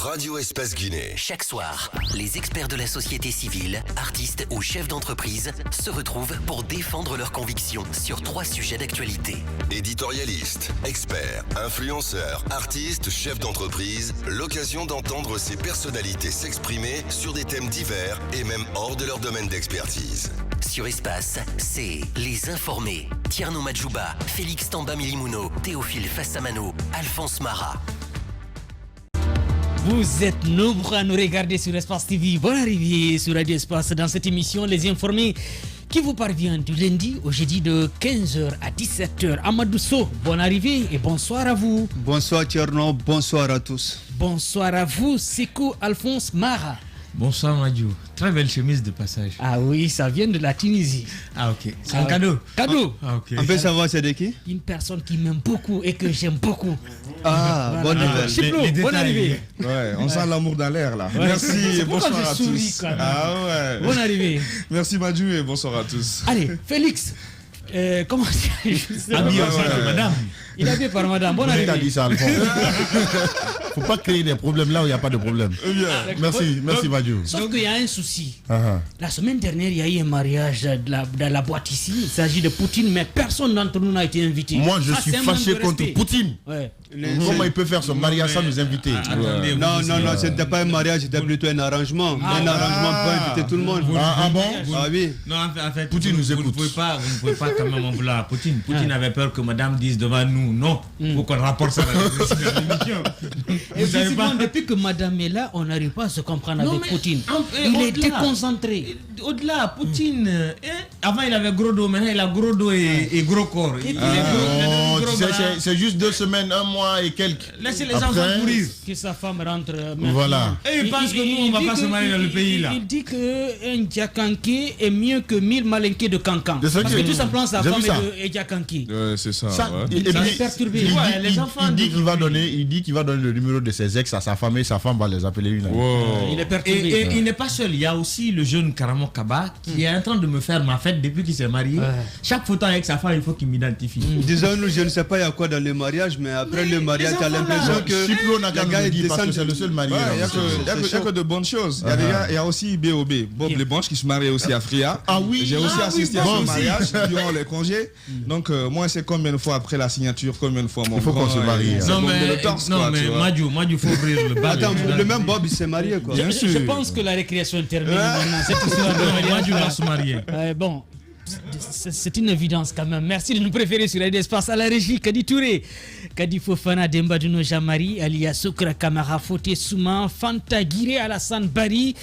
Radio Espace Guinée. Chaque soir, les experts de la société civile, artistes ou chefs d'entreprise se retrouvent pour défendre leurs convictions sur 3 sujets d'actualité. Éditorialistes, experts, influenceurs, artistes, chefs d'entreprise, l'occasion d'entendre ces personnalités s'exprimer sur des thèmes divers et même hors de leur domaine d'expertise. Sur Espace, c'est Les Informés. Tierno Madjouba, Félix Tamba Milimuno, Théophile Fassamano, Alphonse Mara. Vous êtes nombreux à nous regarder sur Espace TV. Bonne arrivée sur Radio Espace dans cette émission Les Informés qui vous parvient du lundi au jeudi de 15h à 17h. Amadou So, bonne arrivée et bonsoir à vous. Bonsoir Tierno, bonsoir à tous. Bonsoir à vous, Sekou Alphonse Mara. Bonsoir Madjou, très belle chemise de passage. Ah oui, ça vient de la Tunisie. Ah ok, c'est un cadeau. Cadeau. Ah ok. On peut savoir c'est de qui? Une personne qui m'aime beaucoup et que j'aime beaucoup. Ah, Voilà. bonne nouvelle. Chiplo, bonne arrivée. Ouais, on sent l'amour dans l'air là. Ouais, Merci c'est et pourquoi bonsoir à je souris, tous. quand même. Ah ouais. Bonne arrivée. Merci Madjou et bonsoir à tous. Allez, Félix. Comment Habillé par madame. Il est habillé par madame. Bonne Qui t'a arrivée. dit ça, Alphonse? Faut pas créer des problèmes là où il n'y a pas de problème. Merci Madjou. Sauf qu'il y a un souci. Ah, La semaine dernière, il y a eu un mariage dans la boîte ici. Il s'agit de Poutine, mais personne d'entre nous n'a été invité. Moi je Ça, suis c'est un manque fâché de contre respect. Poutine. Ouais. Comment il peut faire son mariage sans nous inviter? Attendez, Non, c'était pas un mariage, c'était plutôt un arrangement. Un arrangement pour inviter tout le monde. Ah bon? Ah oui. Non, en fait, Poutine nous vous écoute. ne pouvez pas quand même en vouloir à Poutine. Poutine avait peur que madame dise devant nous, non, il faut qu'on rapporte ça dans l'émission. Et Vous savez visiblement, pas. depuis que madame est là, on n'arrive pas à se comprendre Non, avec mais Poutine. il Il est déconcentré. Au-delà, Poutine, avant il avait gros dos, maintenant il a gros dos et gros corps. Il est Oh, gros tu sais, bras. c'est juste 2 semaines, 1 mois et quelques. Laissez les Après, enfants courir. Que sa femme rentre maintenant. Voilà. Et il pense que nous, on va dit pas se marier dans le pays, là. Il dit qu'un Djakanké est mieux que 1000 Malinké de Cancan. C'est ça Parce que- que tout simplement, sa J'ai femme vu ça. est Djakanké. Ouais, c'est ça. Ça, ouais. et Ça puis, est perturbé. il dit- Ouais, les il- enfants il dit de- qu'il va donner le numéro de ses ex à sa femme et sa femme va les appeler une à une. Wow. Il est Et perturbé. il n'est pas seul, il y a aussi le jeune Karamo Kaba qui est en train de me faire ma fête depuis qu'il s'est marié. Chaque photo avec sa femme, il faut qu'il m'identifie. Disons-nous, je ne sais pas il y a quoi dans le mariage, mais après le mariage, tu as l'impression que Chiplo n'a qu'à le gars nous est dire parce que descendu. c'est le seul marié. Ouais, là, il n'y a, monsieur. que de bonnes choses. Il y a aussi BOB, Bob Les Branches, qui se marie aussi à Fria. Ah oui. J'ai aussi assisté à moi son aussi. mariage durant les congés. Donc, moi, c'est combien de fois après la signature, combien de fois mon Il faut qu'on grand se marie, et- hein. c'est Non bombé mais, le torse, quoi, tu vois. Madjou, faut ouvrir le bal. Attends, le même Bob, il s'est marié quoi. Bien Je sûr. pense que la récréation est terminée maintenant. Cette histoire de mariage, Madjou va se marier. Bon, c'est une évidence quand même. Merci de nous préférer sur Radio Espace. À la régie, Kadi Touré, Kadi Fofana, Dembaduno Jamari, alias Sokra Kamara, Foté Souma, Fanta Guiré, Alassane Bari,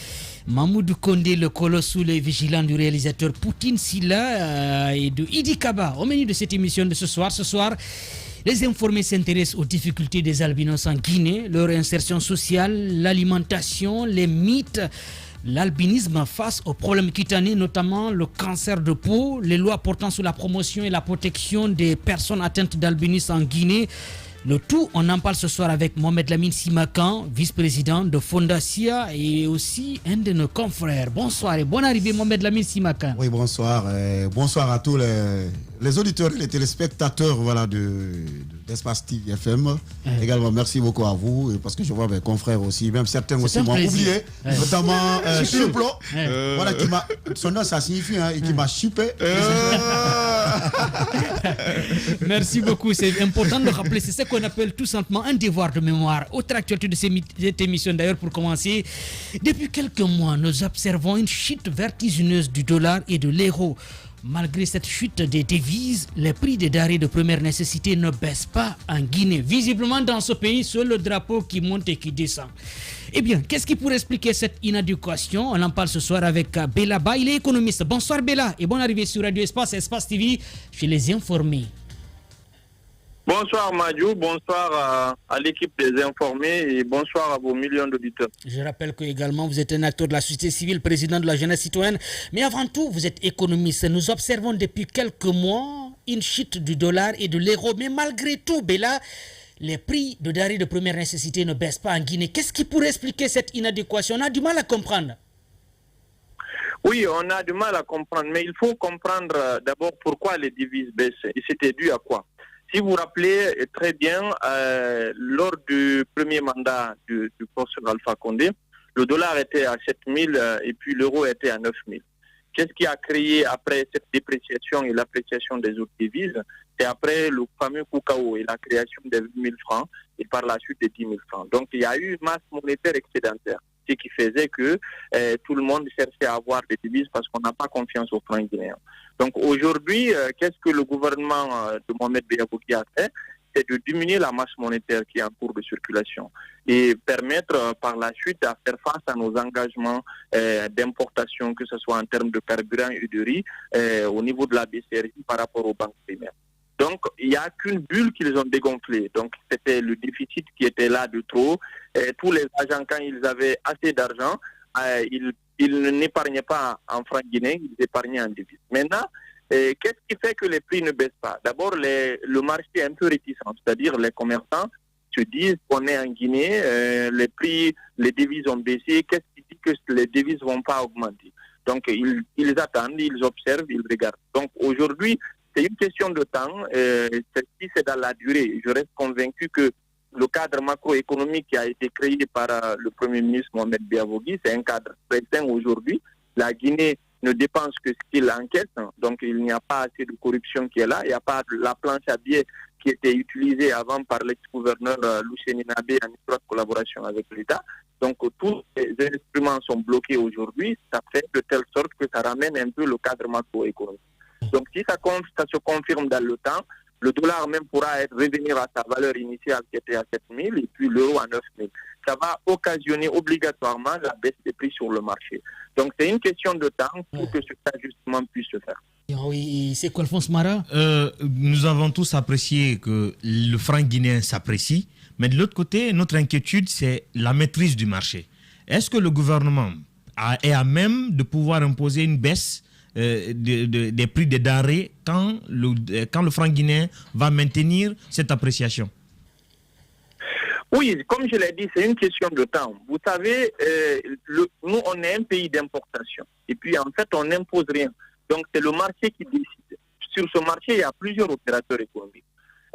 Mahmoud Kondé, le colosse sous les vigilants du réalisateur Poutine Silla et de Idi Kaba. Au menu de cette émission de ce soir, les informés s'intéressent aux difficultés des albinos en Guinée, leur insertion sociale, l'alimentation, les mythes, l'albinisme face aux problèmes cutanés, notamment le cancer de peau, les lois portant sur la promotion et la protection des personnes atteintes d'albinisme en Guinée. Le tout, on en parle ce soir avec Mohamed Lamine Simakan, vice-président de Fondacia et aussi un de nos confrères. Bonsoir et bonne arrivée Mohamed Lamine Simakan. Oui, bonsoir. Bonsoir à tous les auditeurs et les téléspectateurs d'Espace TV FM. Également, merci beaucoup à vous, parce que je vois mes confrères aussi, même certains C'est aussi un m'ont plaisir. oublié, notamment Chiplo, voilà, qui m'a, son nom ça signifie, et qui m'a chipé. Merci beaucoup, c'est important de le rappeler. C'est ce qu'on appelle tout simplement un devoir de mémoire. Autre actualité de cette émission d'ailleurs pour commencer. Depuis quelques mois, nous observons une chute vertigineuse du dollar et de l'euro. Malgré cette chute des devises, les prix des denrées de première nécessité ne baissent pas en Guinée. Visiblement dans ce pays, c'est le drapeau qui monte et qui descend. Eh bien, qu'est-ce qui pourrait expliquer cette inadéquation? On en parle ce soir avec Bella Ba, il est économiste. Bonsoir Bella et bonne arrivée sur Radio Espace, Espace TV, chez les informés. Bonsoir Madjou, bonsoir à l'équipe des informés et bonsoir à vos millions d'auditeurs. Je rappelle que également vous êtes un acteur de la société civile, président de la jeunesse citoyenne, mais avant tout vous êtes économiste. Nous observons depuis quelques mois une chute du dollar et de l'euro, mais malgré tout, Bella, les prix de denrées de première nécessité ne baissent pas en Guinée. Qu'est-ce qui pourrait expliquer cette inadéquation? On a du mal à comprendre. Oui, on a du mal à comprendre, mais il faut comprendre d'abord pourquoi les devises baissent et c'était dû à quoi. Si vous vous rappelez très bien, lors du premier mandat du professeur Alpha Condé, le dollar était à 7 000 et puis l'euro était à 9 000. Qu'est-ce qui a créé après cette dépréciation et l'appréciation des autres devises? C'est après le fameux KUKAO et la création des 20 000 francs et par la suite des 10 000 francs. Donc il y a eu une masse monétaire excédentaire, ce qui faisait que tout le monde cherchait à avoir des devises parce qu'on n'a pas confiance au franc guinéen. Donc aujourd'hui, qu'est-ce que le gouvernement de Mohamed Beyabouki a fait? C'est de diminuer la masse monétaire qui est en cours de circulation et permettre par la suite à faire face à nos engagements d'importation, que ce soit en termes de carburant et de riz, au niveau de la BCRI par rapport aux banques primaires. Donc, il n'y a qu'une bulle qu'ils ont dégonflée. Donc, c'était le déficit qui était là de trop. Tous les agents, quand ils avaient assez d'argent, ils n'épargnaient pas en francs guinéens, ils épargnaient en devises. Maintenant, qu'est-ce qui fait que les prix ne baissent pas? D'abord, le marché est un peu réticent, c'est-à-dire les commerçants se disent qu'on est en Guinée, les prix, les devises ont baissé, qu'est-ce qui dit que les devises ne vont pas augmenter? Donc, ils attendent, ils observent, ils regardent. Donc, aujourd'hui, c'est une question de temps, si c'est dans la durée. Je reste convaincu que le cadre macroéconomique qui a été créé par le Premier ministre Mohamed Beyabouki, c'est un cadre très sain aujourd'hui. La Guinée ne dépense que ce qu'il encaisse, donc il n'y a pas assez de corruption qui est là, il n'y a pas la planche à billets qui était utilisée avant par l'ex-gouverneur Lucien Nabé en étroite collaboration avec l'État. Donc tous les instruments sont bloqués aujourd'hui, ça fait de telle sorte que ça ramène un peu le cadre macroéconomique. Donc si ça se confirme dans le temps, le dollar même pourra revenir à sa valeur initiale qui était à 7 000 et puis l'euro à 9 000. Ça va occasionner obligatoirement la baisse des prix sur le marché. Donc c'est une question de temps pour que cet ajustement puisse se faire. Oui, c'est quoi Alphonse Mara? Nous avons tous apprécié que le franc guinéen s'apprécie, mais de l'autre côté, notre inquiétude, c'est la maîtrise du marché. Est-ce que le gouvernement est à même de pouvoir imposer une baisse des prix des denrées quand le franc guinéen va maintenir cette appréciation? Oui, comme je l'ai dit, c'est une question de temps. Vous savez, nous, on est un pays d'importation. Et puis, en fait, on n'impose rien. Donc, c'est le marché qui décide. Sur ce marché, il y a plusieurs opérateurs économiques.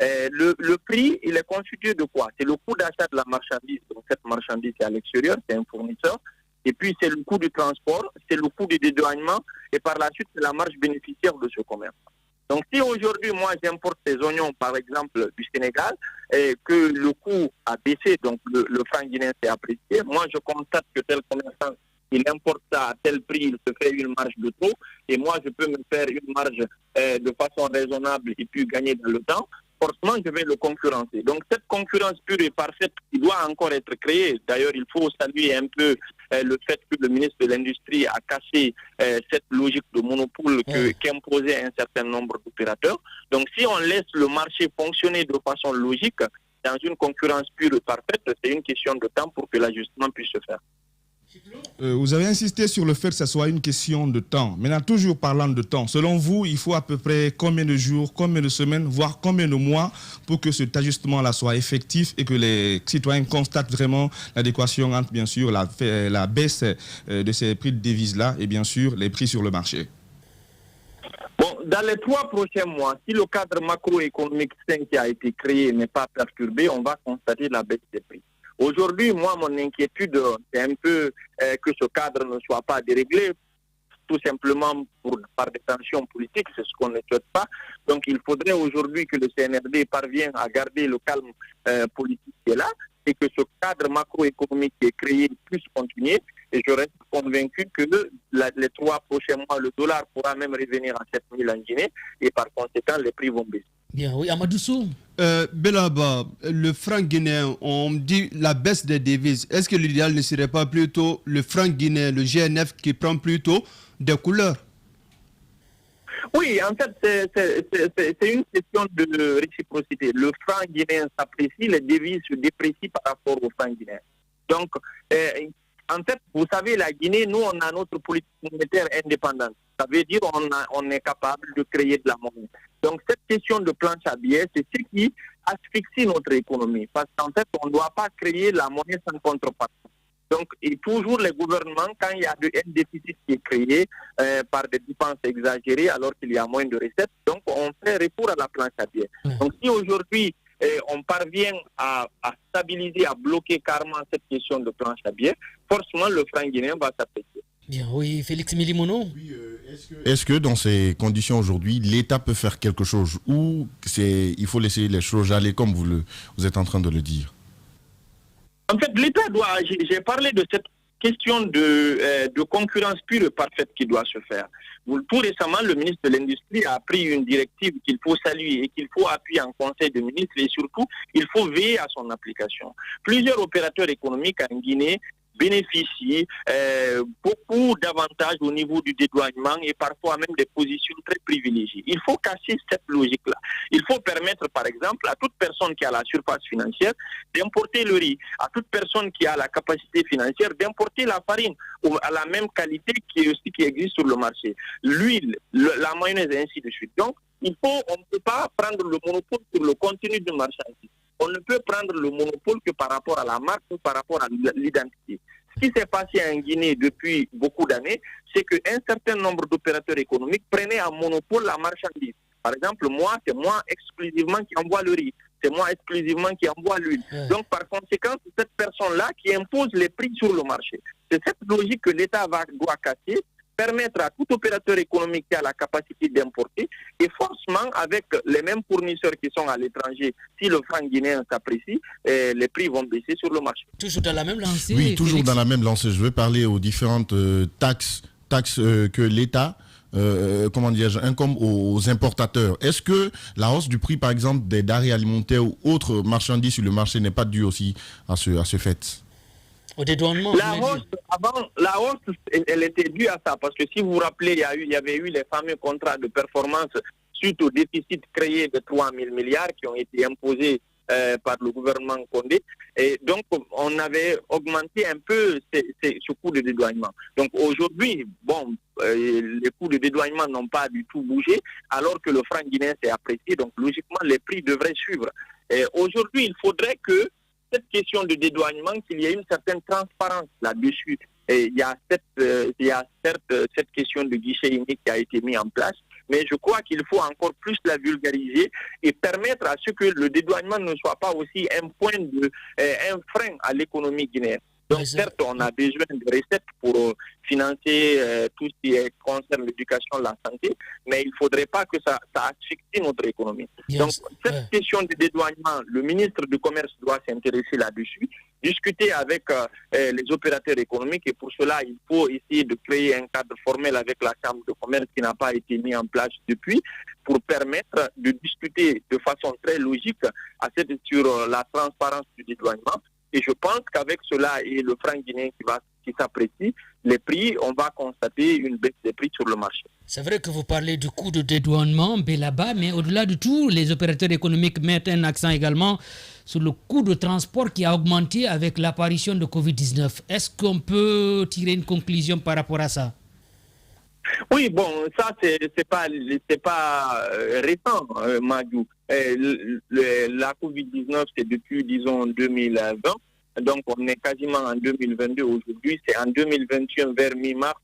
Le prix, il est constitué de quoi? C'est le coût d'achat de la marchandise. Donc, cette marchandise est à l'extérieur, c'est un fournisseur. Et puis, c'est le coût du transport, c'est le coût du dédouanement. Et par la suite, c'est la marge bénéficiaire de ce commerce. Donc, si aujourd'hui, moi, j'importe des oignons, par exemple, du Sénégal, et que le coût a baissé, donc le franc guinéen s'est apprécié, moi, je constate que tel commerçant, il importe ça à tel prix, il se fait une marge de trop, et moi, je peux me faire une marge de façon raisonnable et puis gagner dans le temps. Forcément, je vais le concurrencer. Donc, cette concurrence pure et parfaite qui doit encore être créée. D'ailleurs, il faut saluer un peu le fait que le ministre de l'Industrie a cassé cette logique de monopole qu'imposait un certain nombre d'opérateurs. Donc, si on laisse le marché fonctionner de façon logique, dans une concurrence pure et parfaite, c'est une question de temps pour que l'ajustement puisse se faire. Vous avez insisté sur le fait que ce soit une question de temps. Maintenant, toujours parlant de temps, selon vous, il faut à peu près combien de jours, combien de semaines, voire combien de mois pour que cet ajustement-là soit effectif et que les citoyens constatent vraiment l'adéquation entre, bien sûr, la baisse de ces prix de devises-là et, bien sûr, les prix sur le marché? Bon, dans les 3 prochains mois, si le cadre macroéconomique sain qui a été créé n'est pas perturbé, on va constater la baisse des prix. Aujourd'hui, moi, mon inquiétude, c'est un peu que ce cadre ne soit pas déréglé, tout simplement par des tensions politiques, c'est ce qu'on ne souhaite pas. Donc, il faudrait aujourd'hui que le CNRD parvienne à garder le calme politique qui est là et que ce cadre macroéconomique qui est créé puisse continuer. Et je reste convaincu que les 3 prochains mois, le dollar pourra même revenir à 7 000 en Guinée et par conséquent, les prix vont baisser. Bien, oui, Amadou Sow. Belaba, le franc guinéen, on dit la baisse des devises. Est-ce que l'idéal ne serait pas plutôt le franc guinéen, le GNF, qui prend plutôt des couleurs? Oui, en fait, c'est une question de réciprocité. Le franc guinéen s'apprécie, les devises se déprécient par rapport au franc guinéen. Donc, en fait, vous savez, la Guinée, nous, on a notre politique monétaire indépendante. Ça veut dire qu'on est capable de créer de la monnaie. Donc, cette question de planche à billets, c'est ce qui asphyxie notre économie. Parce qu'en fait, on ne doit pas créer la monnaie sans contrepartie. Donc, et toujours les gouvernements, quand il y a un déficit qui est créé par des dépenses exagérées alors qu'il y a moins de recettes, donc on fait recours à la planche à billets. Donc, si aujourd'hui on parvient à stabiliser, à bloquer carrément cette question de planche à billets, forcément le franc guinéen va s'apprécier. Bien, oui, Félix Milimono. Oui, est-ce que dans ces conditions aujourd'hui, l'État peut faire quelque chose ou il faut laisser les choses aller comme vous êtes en train de le dire? En fait, l'État doit agir. J'ai parlé de cette question de concurrence pure et parfaite qui doit se faire. Tout récemment, le ministre de l'Industrie a pris une directive qu'il faut saluer et qu'il faut appuyer en Conseil de ministres et surtout, il faut veiller à son application. Plusieurs opérateurs économiques en Guinée bénéficient beaucoup d'avantages au niveau du dédouanement et parfois même des positions très privilégiées. Il faut casser cette logique-là. Il faut permettre, par exemple, à toute personne qui a la surface financière d'importer le riz, à toute personne qui a la capacité financière d'importer la farine à la même qualité qui existe sur le marché. L'huile, la mayonnaise et ainsi de suite. Donc, on ne peut pas prendre le monopole sur le contenu de marchandise. On ne peut prendre le monopole que par rapport à la marque ou par rapport à l'identité. Ce qui s'est passé en Guinée depuis beaucoup d'années, c'est qu'un certain nombre d'opérateurs économiques prenaient en monopole la marchandise. Par exemple, c'est moi exclusivement qui envoie le riz. C'est moi exclusivement qui envoie l'huile. Donc, par conséquent, c'est cette personne-là qui impose les prix sur le marché. C'est cette logique que l'État doit casser, permettre à tout opérateur économique qui a la capacité d'importer et forcément avec les mêmes fournisseurs qui sont à l'étranger, si le franc guinéen s'apprécie, les prix vont baisser sur le marché. Toujours dans la même lancée. Oui, toujours dans la même lancée. Je veux parler aux différentes taxes que l'État incombe aux importateurs. Est-ce que la hausse du prix, par exemple, des denrées alimentaires ou autres marchandises sur le marché n'est pas due aussi à ce fait? Au dédouanement. La hausse, elle était due à ça, parce que si vous vous rappelez, il y avait eu les fameux contrats de performance suite au déficit créé de 3 000 milliards qui ont été imposés par le gouvernement Condé. Et donc, on avait augmenté un peu ce coût de dédouanement. Donc aujourd'hui, les coûts de dédouanement n'ont pas du tout bougé, alors que le franc guinéen s'est apprécié. Donc logiquement, les prix devraient suivre. Et aujourd'hui, il faudrait que cette question de dédouanement, qu'il y ait une certaine transparence là-dessus. Et il y a certes cette question de guichet unique qui a été mise en place, mais je crois qu'il faut encore plus la vulgariser et permettre à ce que le dédouanement ne soit pas aussi un frein à l'économie guinéenne. Donc certes, on a besoin de recettes pour financer tout ce qui concerne l'éducation, la santé, mais il ne faudrait pas que ça asphyxie notre économie. Donc cette question de dédouanement, le ministre du Commerce doit s'intéresser là-dessus, discuter avec les opérateurs économiques et pour cela, il faut essayer de créer un cadre formel avec la Chambre de commerce qui n'a pas été mis en place depuis pour permettre de discuter de façon très logique sur la transparence du dédouanement. Et je pense qu'avec cela et le franc guinéen qui s'apprécie, les prix, on va constater une baisse des prix sur le marché. C'est vrai que vous parlez du coût de dédouanement, là-bas, mais au-delà de tout, les opérateurs économiques mettent un accent également sur le coût de transport qui a augmenté avec l'apparition de Covid-19. Est-ce qu'on peut tirer une conclusion par rapport à ça? Oui, ça, c'est pas récent, Madou. La Covid-19, c'est depuis, disons, 2020. Donc, on est quasiment en 2022 aujourd'hui. C'est en 2021, vers mi-mars,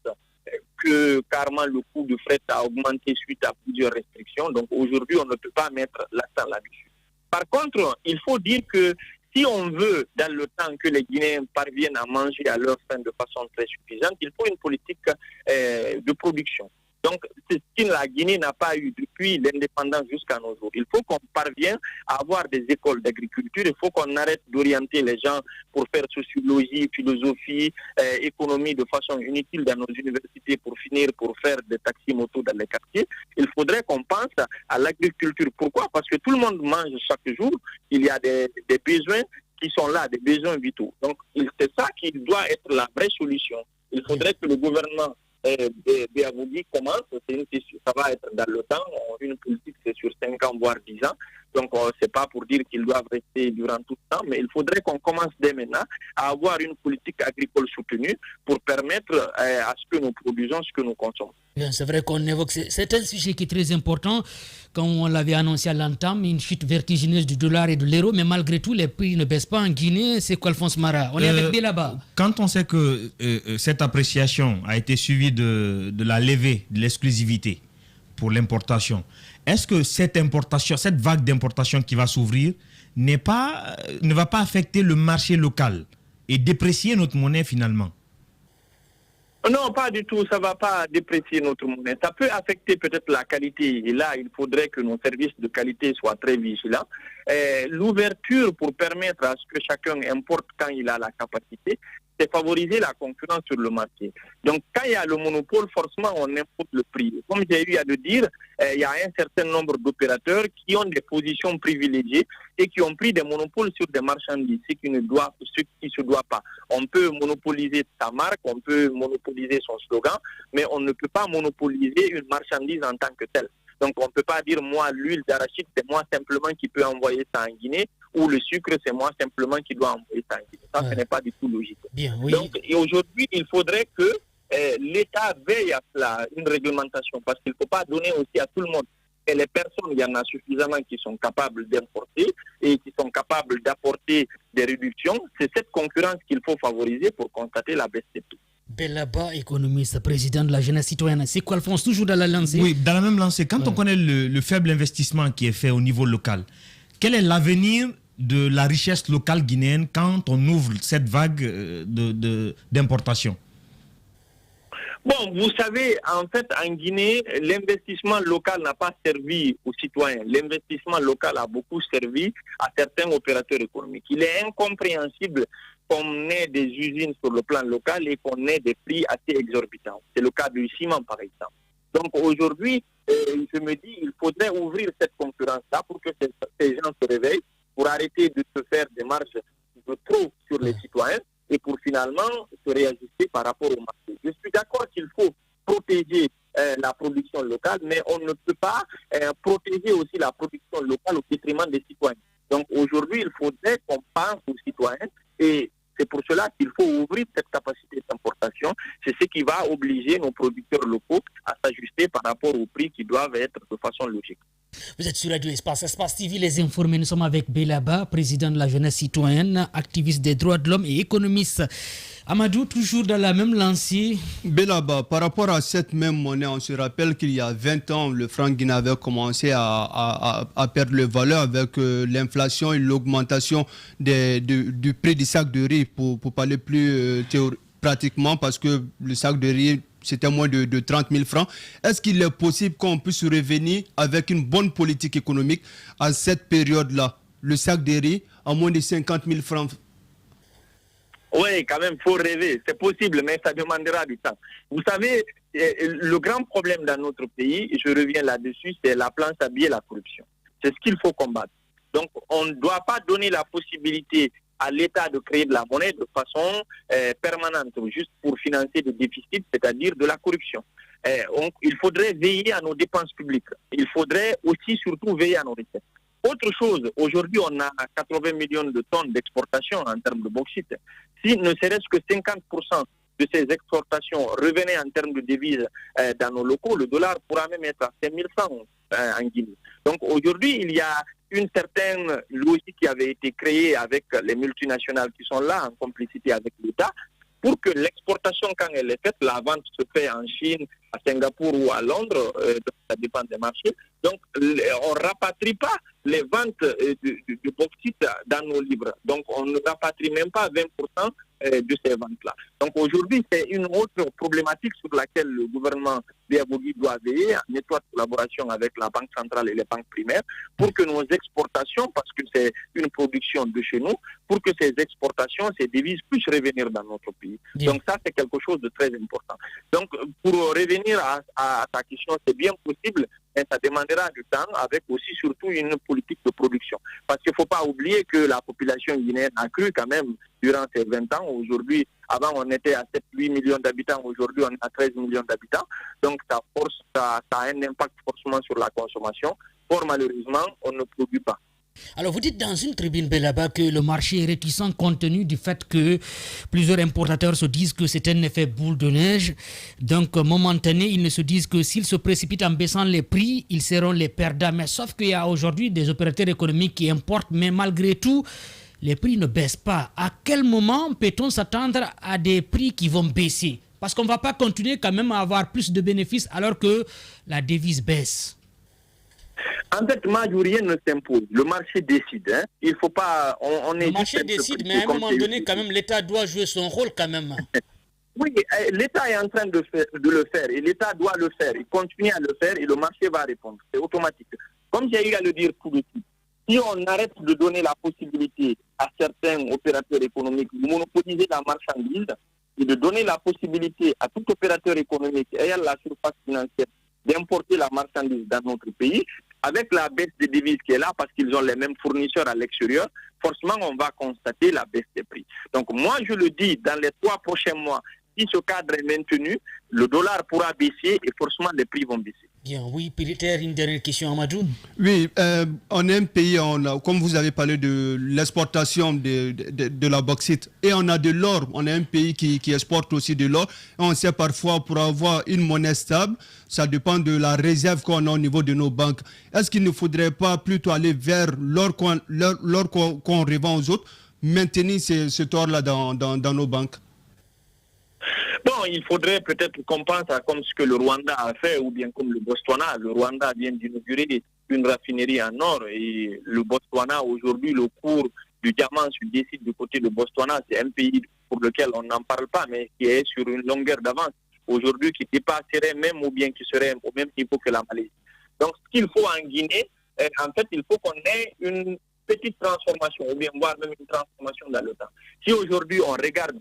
que carrément le coût du fret a augmenté suite à plusieurs restrictions. Donc, aujourd'hui, on ne peut pas mettre l'accent là-dessus. Par contre, il faut dire que si on veut, dans le temps, que les Guinéens parviennent à manger à leur faim de façon très suffisante, il faut une politique de production. Donc, c'est ce que la Guinée n'a pas eu depuis l'indépendance jusqu'à nos jours. Il faut qu'on parvienne à avoir des écoles d'agriculture. Il faut qu'on arrête d'orienter les gens pour faire sociologie, philosophie, économie de façon inutile dans nos universités pour finir pour faire des taxis-motos dans les quartiers. Il faudrait qu'on pense à l'agriculture. Pourquoi? Parce que tout le monde mange chaque jour. Il y a des besoins qui sont là, des besoins vitaux. Donc, c'est ça qui doit être la vraie solution. Il faudrait que le gouvernement Béavoudi commence, ça va être dans le temps, une politique c'est sur 5 ans, voire 10 ans, Donc, c'est pas pour dire qu'ils doivent rester durant tout le temps, mais il faudrait qu'on commence dès maintenant à avoir une politique agricole soutenue pour permettre à ce que nous produisons, ce que nous consommons. Bien, c'est vrai qu'on évoque, c'est un sujet qui est très important. Quand on l'avait annoncé à l'entame, une chute vertigineuse du dollar et de l'euro, mais malgré tout, les prix ne baissent pas en Guinée. C'est quoi, Alphonse Mara? On est avec Bélaba. Quand on sait que cette appréciation a été suivie de la levée de l'exclusivité pour l'importation, est-ce que cette vague d'importation qui va s'ouvrir ne va pas affecter le marché local et déprécier notre monnaie finalement? Non, pas du tout. Ça ne va pas déprécier notre monnaie. Ça peut affecter peut-être la qualité. Et là, il faudrait que nos services de qualité soient très vigilants. L'ouverture pour permettre à ce que chacun importe quand il a la capacité, c'est favoriser la concurrence sur le marché. Donc, quand il y a le monopole, forcément, on importe le prix. Comme j'ai eu à le dire, il y a un certain nombre d'opérateurs qui ont des positions privilégiées et qui ont pris des monopoles sur des marchandises, ce qui ne se doit pas. On peut monopoliser sa marque, on peut monopoliser son slogan, mais on ne peut pas monopoliser une marchandise en tant que telle. Donc, on ne peut pas dire, moi, l'huile d'arachide, c'est moi simplement qui peux envoyer ça en Guinée, ou le sucre, c'est moi simplement qui dois envoyer ça en Guinée. Ça, ce n'est pas du tout logique. Bien, oui. Donc, et aujourd'hui, il faudrait que l'État veille à cela, une réglementation, parce qu'il ne faut pas donner aussi à tout le monde. Et les personnes, il y en a suffisamment qui sont capables d'importer et qui sont capables d'apporter des réductions. C'est cette concurrence qu'il faut favoriser pour constater la baisse des prix. Bélaba, économiste, président de la jeunesse citoyenne. C'est quoi, Alphonse, toujours dans la lancée? Oui, dans la même lancée. Quand on connaît le faible investissement qui est fait au niveau local, quel est l'avenir de la richesse locale guinéenne quand on ouvre cette vague d'importation? Bon, vous savez, en fait, en Guinée, l'investissement local n'a pas servi aux citoyens. L'investissement local a beaucoup servi à certains opérateurs économiques. Il est incompréhensible qu'on ait des usines sur le plan local et qu'on ait des prix assez exorbitants. C'est le cas du ciment, par exemple. Donc aujourd'hui, je me dis, il faudrait ouvrir cette concurrence-là pour que ces gens se réveillent, pour arrêter de se faire des marges de trop sur les citoyens et pour finalement se réajuster par rapport au marché. Je suis d'accord qu'il faut protéger la production locale, mais on ne peut pas protéger aussi la production locale au détriment des citoyens. Donc aujourd'hui, il faudrait qu'on pense aux citoyens et c'est pour cela qu'il faut ouvrir cette capacité d'importation. C'est ce qui va obliger nos producteurs locaux à s'ajuster par rapport aux prix qui doivent être de façon logique. Vous êtes sur Radio Espace TV, les informés. Nous sommes avec Bélaba, président de la jeunesse citoyenne, activiste des droits de l'homme et économiste. Amadou, toujours dans la même lancée. Bélaba, par rapport à cette même monnaie, on se rappelle qu'il y a 20 ans, le franc guinéen avait commencé à perdre de valeur avec l'inflation et l'augmentation du prix du sac de riz, pour parler plus pratiquement, parce que le sac de riz, c'était moins de 30 000 francs. Est-ce qu'il est possible qu'on puisse revenir avec une bonne politique économique à cette période-là? Le sac de riz à moins de 50 000 francs. Oui, quand même, il faut rêver. C'est possible, mais ça demandera du temps. Vous savez, le grand problème dans notre pays, et je reviens là-dessus, c'est la planche à billets, la corruption. C'est ce qu'il faut combattre. Donc, on ne doit pas donner la possibilité à l'État de créer de la monnaie de façon permanente, juste pour financer des déficits, c'est-à-dire de la corruption. Il faudrait veiller à nos dépenses publiques. Il faudrait aussi, surtout, veiller à nos recettes. Autre chose, aujourd'hui, on a 80 millions de tonnes d'exportation en termes de bauxite. Si ne serait-ce que 50% de ces exportations revenaient en termes de devises dans nos locaux, le dollar pourra même être à 5 100 en Guinée. Donc aujourd'hui, il y a une certaine logique qui avait été créée avec les multinationales qui sont là en complicité avec l'État pour que l'exportation, quand elle est faite, la vente se fait en Chine, à Singapour ou à Londres, ça dépend des marchés. Donc, on ne rapatrie pas les ventes du bauxite dans nos livres. Donc, on ne rapatrie même pas 20% de ces ventes-là. Donc, aujourd'hui, c'est une autre problématique sur laquelle le gouvernement Biabogui doit veiller en étroite collaboration avec la Banque centrale et les banques primaires pour que nos exportations, parce que c'est une production de chez nous, pour que ces exportations, ces devises puissent revenir dans notre pays. Bien. Donc, ça, c'est quelque chose de très important. Donc, pour revenir à ta question, c'est bien possible, mais ça demandera du temps avec aussi surtout une politique de production. Parce qu'il ne faut pas oublier que la population guinéenne a cru quand même durant ces 20 ans. Aujourd'hui, avant on était à 7-8 millions d'habitants, aujourd'hui on est à 13 millions d'habitants. Donc ça a un impact forcément sur la consommation. Or malheureusement, on ne produit pas. Alors vous dites dans une tribune Belaba que le marché est réticent compte tenu du fait que plusieurs importateurs se disent que c'est un effet boule de neige. Donc momentané, ils ne se disent que s'ils se précipitent en baissant les prix, ils seront les perdants. Mais sauf qu'il y a aujourd'hui des opérateurs économiques qui importent, mais malgré tout, les prix ne baissent pas. À quel moment peut-on s'attendre à des prix qui vont baisser? Parce qu'on ne va pas continuer quand même à avoir plus de bénéfices alors que la devise baisse. En fait, rien ne s'impose. Le marché décide. Hein. Il faut pas. Le marché décide, mais à un moment donné, quand même, l'État doit jouer son rôle quand même. Oui, l'État est en train de le faire et l'État doit le faire. Il continue à le faire et le marché va répondre. C'est automatique. Comme j'ai eu à le dire tout de suite, si on arrête de donner la possibilité à certains opérateurs économiques de monopoliser la marchandise et de donner la possibilité à tout opérateur économique ayant la surface financière d'importer la marchandise dans notre pays, avec la baisse des devises qui est là, parce qu'ils ont les mêmes fournisseurs à l'extérieur, forcément on va constater la baisse des prix. Donc moi je le dis, dans les 3 prochains mois, si ce cadre est maintenu, le dollar pourra baisser et forcément les prix vont baisser. Bien, oui, peut-être une dernière question, Amadou. Oui, on est un pays, comme vous avez parlé de l'exportation de la bauxite, et on a de l'or. On est un pays qui exporte aussi de l'or. On sait parfois, pour avoir une monnaie stable, ça dépend de la réserve qu'on a au niveau de nos banques. Est-ce qu'il ne faudrait pas plutôt aller vers l'or qu'on revend aux autres, maintenir cet or-là dans nos banques? Bon, il faudrait peut-être qu'on pense à comme ce que le Rwanda a fait, ou bien comme le Botswana. Le Rwanda vient d'inaugurer une raffinerie en or, et le Botswana, aujourd'hui, le cours du diamant se décide du côté de Botswana. C'est un pays pour lequel on n'en parle pas, mais qui est sur une longueur d'avance. Aujourd'hui, qui dépasserait même, ou bien qui serait au même niveau que la Malaisie. Donc, ce qu'il faut en Guinée, en fait, il faut qu'on ait une petite transformation, ou bien voire même une transformation dans le temps. Si aujourd'hui, on regarde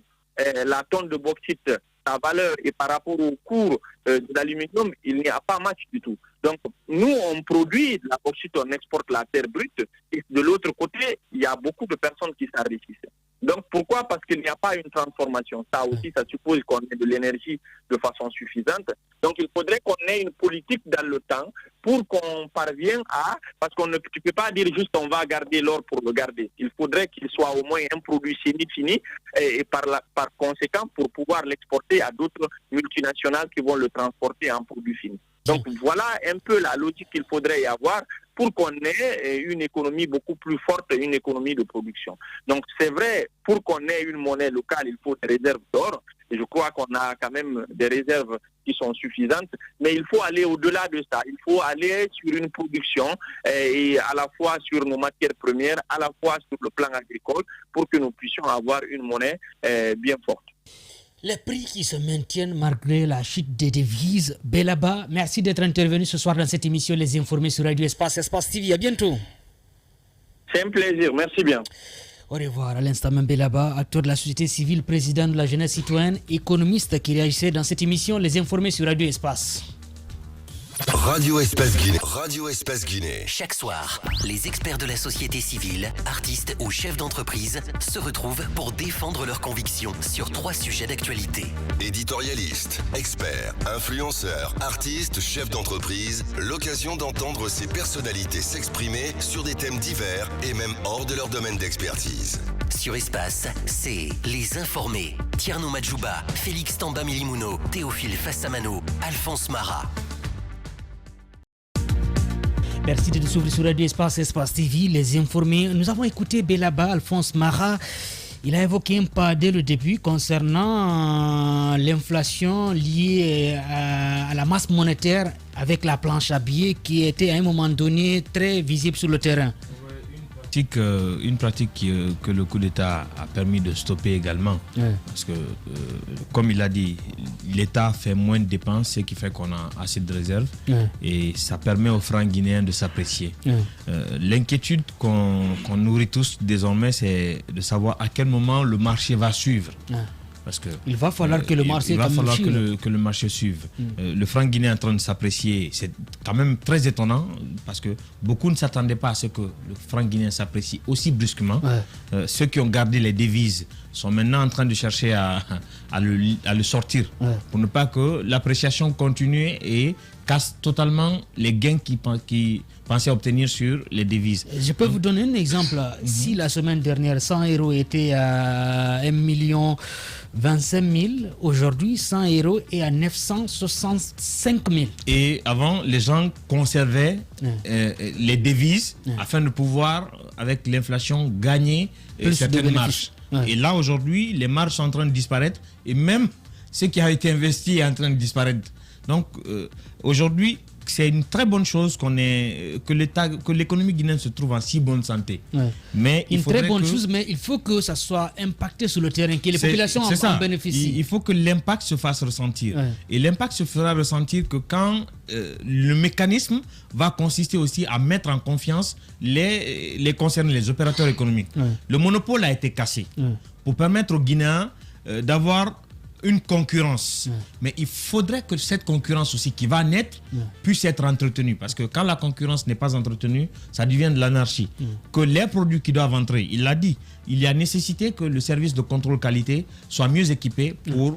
la tonne de bauxite, sa valeur et par rapport au cours de l'aluminium, il n'y a pas match du tout. Donc, nous, on produit de la bauxite, on exporte la terre brute, et de l'autre côté, il y a beaucoup de personnes qui s'enrichissent. Donc, pourquoi? Parce qu'il n'y a pas une transformation. Ça aussi, ça suppose qu'on ait de l'énergie de façon suffisante. Donc, il faudrait qu'on ait une politique dans le temps pour qu'on parvienne à... Parce qu'on ne peut pas dire juste on va garder l'or pour le garder. Il faudrait qu'il soit au moins un produit fini et par conséquent pour pouvoir l'exporter à d'autres multinationales qui vont le transporter en produit fini. Donc, voilà un peu la logique qu'il faudrait y avoir pour qu'on ait une économie beaucoup plus forte, une économie de production. Donc, c'est vrai, pour qu'on ait une monnaie locale, il faut des réserves d'or. Et je crois qu'on a quand même des réserves qui sont suffisantes. Mais il faut aller au-delà de ça. Il faut aller sur une production, et à la fois sur nos matières premières, à la fois sur le plan agricole, pour que nous puissions avoir une monnaie bien forte. Les prix qui se maintiennent malgré la chute des devises. Belaba, merci d'être intervenu ce soir dans cette émission Les Informés sur Radio Espace TV. À bientôt. C'est un plaisir, merci bien. Au revoir. À l'instant même, Belaba, acteur de la société civile, président de la jeunesse citoyenne, économiste qui réagissait dans cette émission Les Informés sur Radio Espace. Radio Espace Guinée. Radio Espace Guinée. Chaque soir, les experts de la société civile, artistes ou chefs d'entreprise se retrouvent pour défendre leurs convictions sur 3 sujets d'actualité. Éditorialistes, experts, influenceurs, artistes, chefs d'entreprise, l'occasion d'entendre ces personnalités s'exprimer sur des thèmes divers et même hors de leur domaine d'expertise. Sur Espace, c'est Les Informés. Tierno Madjouba, Félix Tamba Milimuno, Théophile Fassamano, Alphonse Mara. Merci de nous suivre sur Radio Espace TV, Les Informés. Nous avons écouté Belaba, Alphonse Mara. Il a évoqué un pas dès le début concernant l'inflation liée à la masse monétaire avec la planche à billets qui était à un moment donné très visible sur le terrain. Une pratique que le coup d'État a permis de stopper également. Ouais. Parce que, comme il a dit, l'État fait moins de dépenses, ce qui fait qu'on a assez de réserves. Ouais. Et ça permet aux francs guinéens de s'apprécier. Ouais. L'inquiétude qu'on nourrit tous désormais, c'est de savoir à quel moment le marché va suivre. Ouais. Parce que, il va falloir que le marché que le marché suive. Le franc guinéen est en train de s'apprécier. C'est quand même très étonnant parce que beaucoup ne s'attendaient pas à ce que le franc guinéen s'apprécie aussi brusquement. Ouais. Ceux qui ont gardé les devises sont maintenant en train de chercher à le sortir pour ne pas que l'appréciation continue et casse totalement les gains qu'ils pensaient obtenir sur les devises. Je peux vous donner un exemple. Si la semaine dernière, 100 euros était à 1 million 25 000, aujourd'hui 100 euros est à 965 000. Et avant, les gens conservaient les devises afin de pouvoir, avec l'inflation, gagner certaines marges. Et là, aujourd'hui, les marges sont en train de disparaître et même ce qui a été investi est en train de disparaître. Donc, aujourd'hui, c'est une très bonne chose que l'économie guinéenne se trouve en si bonne santé. Mais une très bonne chose, mais il faut que ça soit impacté sur le terrain, que les populations en bénéficient. Il faut que l'impact se fasse ressentir. Et l'impact se fera ressentir que quand le mécanisme va consister aussi à mettre en confiance les concernés, les opérateurs économiques. Le monopole a été cassé pour permettre aux Guinéens d'avoir une concurrence. Mais il faudrait que cette concurrence aussi qui va naître puisse être entretenue. Parce que quand la concurrence n'est pas entretenue, ça devient de l'anarchie. Que les produits qui doivent entrer, il l'a dit, il y a nécessité que le service de contrôle qualité soit mieux équipé pour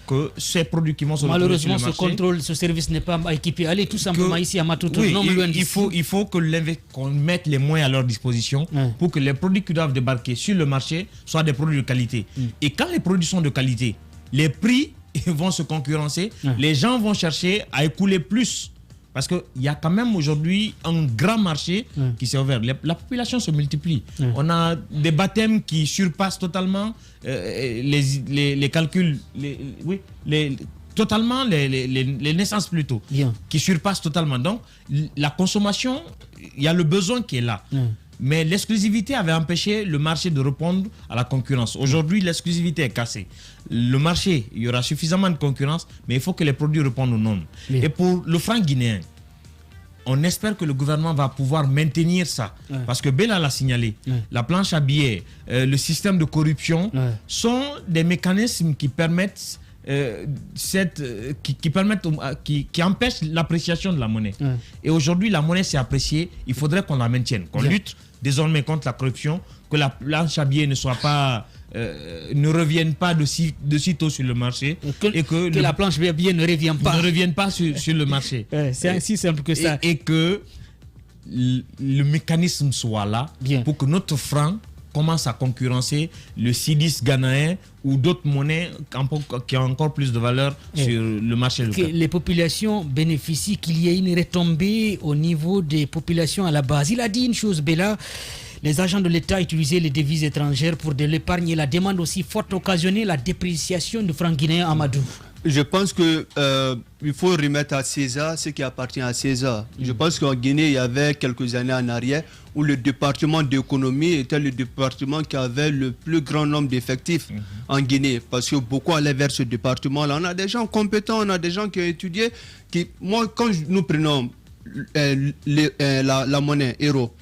que ces produits qui vont se retrouver sur le marché... Malheureusement, ce service n'est pas équipé. Allez, tout simplement ici à Matoutou. Il faut qu'on mette les moyens à leur disposition pour que les produits qui doivent débarquer sur le marché soient des produits de qualité. Et quand les produits sont de qualité, les prix vont se concurrencer, les gens vont chercher à écouler plus. Parce qu'il y a quand même aujourd'hui un grand marché qui s'est ouvert. La population se multiplie. On a des baptêmes qui surpassent totalement les calculs, totalement les naissances plutôt, qui surpassent totalement. Donc, la consommation, il y a le besoin qui est là. Mais l'exclusivité avait empêché le marché de répondre à la concurrence. Aujourd'hui, l'exclusivité est cassée. Le marché, il y aura suffisamment de concurrence, mais il faut que les produits répondent aux normes. Et pour le franc guinéen, on espère que le gouvernement va pouvoir maintenir ça. Parce que Bella l'a signalé. La planche à billets, le système de corruption sont des mécanismes qui permettent... qui empêche l'appréciation de la monnaie. Et aujourd'hui, la monnaie s'est appréciée. Il faudrait qu'on la maintienne, qu'on lutte désormais contre la corruption, que la planche à billets ne soit pas, ne revienne pas de sitôt sur le marché, et que la planche à billets ne revienne pas sur le marché. C'est ainsi simple que ça. Et que le mécanisme soit là pour que notre franc commence à concurrencer le cedis ghanéen ou d'autres monnaies qui ont encore plus de valeur sur le marché local. Que les populations bénéficient, qu'il y ait une retombée au niveau des populations à la base. Il a dit une chose, Bella, les agents de l'État utilisaient les devises étrangères pour de l'épargne et la demande aussi forte occasionnait la dépréciation du franc guinéen Amadou. Je pense qu'il faut remettre à César ce qui appartient à César. Je pense qu'en Guinée, il y avait quelques années en arrière où le département d'économie était le département qui avait le plus grand nombre d'effectifs en Guinée. Parce que beaucoup allaient vers ce département-là. On a des gens compétents, on a des gens qui ont étudié. Moi, quand nous prenons la monnaie euro,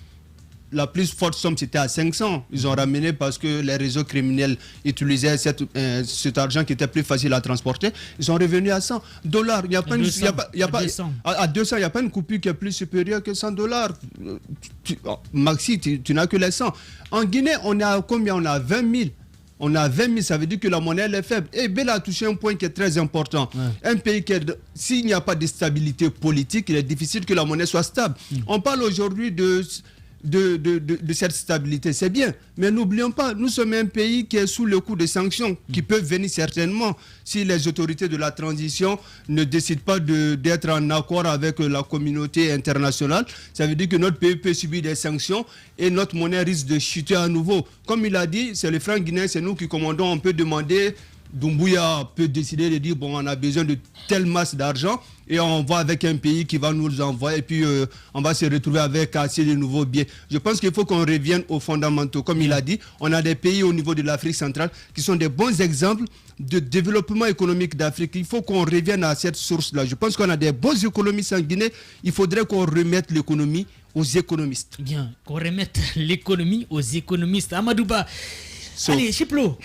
la plus forte somme, c'était à 500. Ils ont ramené parce que les réseaux criminels utilisaient cet argent qui était plus facile à transporter. Ils sont revenus à 100 $. Il n'y a pas à 200, il n'y a pas une coupure qui est plus supérieure que 100 $. Maxi, tu n'as que les 100. En Guinée, on est à combien? On a 20 000. On a 20 000, ça veut dire que la monnaie elle est faible. Et Bella a touché un point qui est très important. Un pays s'il n'y a pas de stabilité politique, il est difficile que la monnaie soit stable. On parle aujourd'hui de cette stabilité, c'est bien, mais n'oublions pas, nous sommes un pays qui est sous le coup de sanctions qui peuvent venir certainement si les autorités de la transition ne décident pas d'être en accord avec la communauté internationale. Ça veut dire que notre pays peut subir des sanctions et notre monnaie risque de chuter à nouveau. Comme il a dit, c'est le franc guinéen, c'est nous qui commandons, on peut demander... Doumbouya peut décider de dire bon, on a besoin de telle masse d'argent et on va avec un pays qui va nous envoyer et puis on va se retrouver avec assez de nouveaux biens. Je pense qu'il faut qu'on revienne aux fondamentaux. Comme il a dit, on a des pays au niveau de l'Afrique centrale qui sont des bons exemples de développement économique d'Afrique. Il faut qu'on revienne à cette source-là. Je pense qu'on a des bons économistes en Guinée. Il faudrait qu'on remette l'économie aux économistes. Bien, qu'on remette l'économie aux économistes. Amadouba, Allez, Chiplo.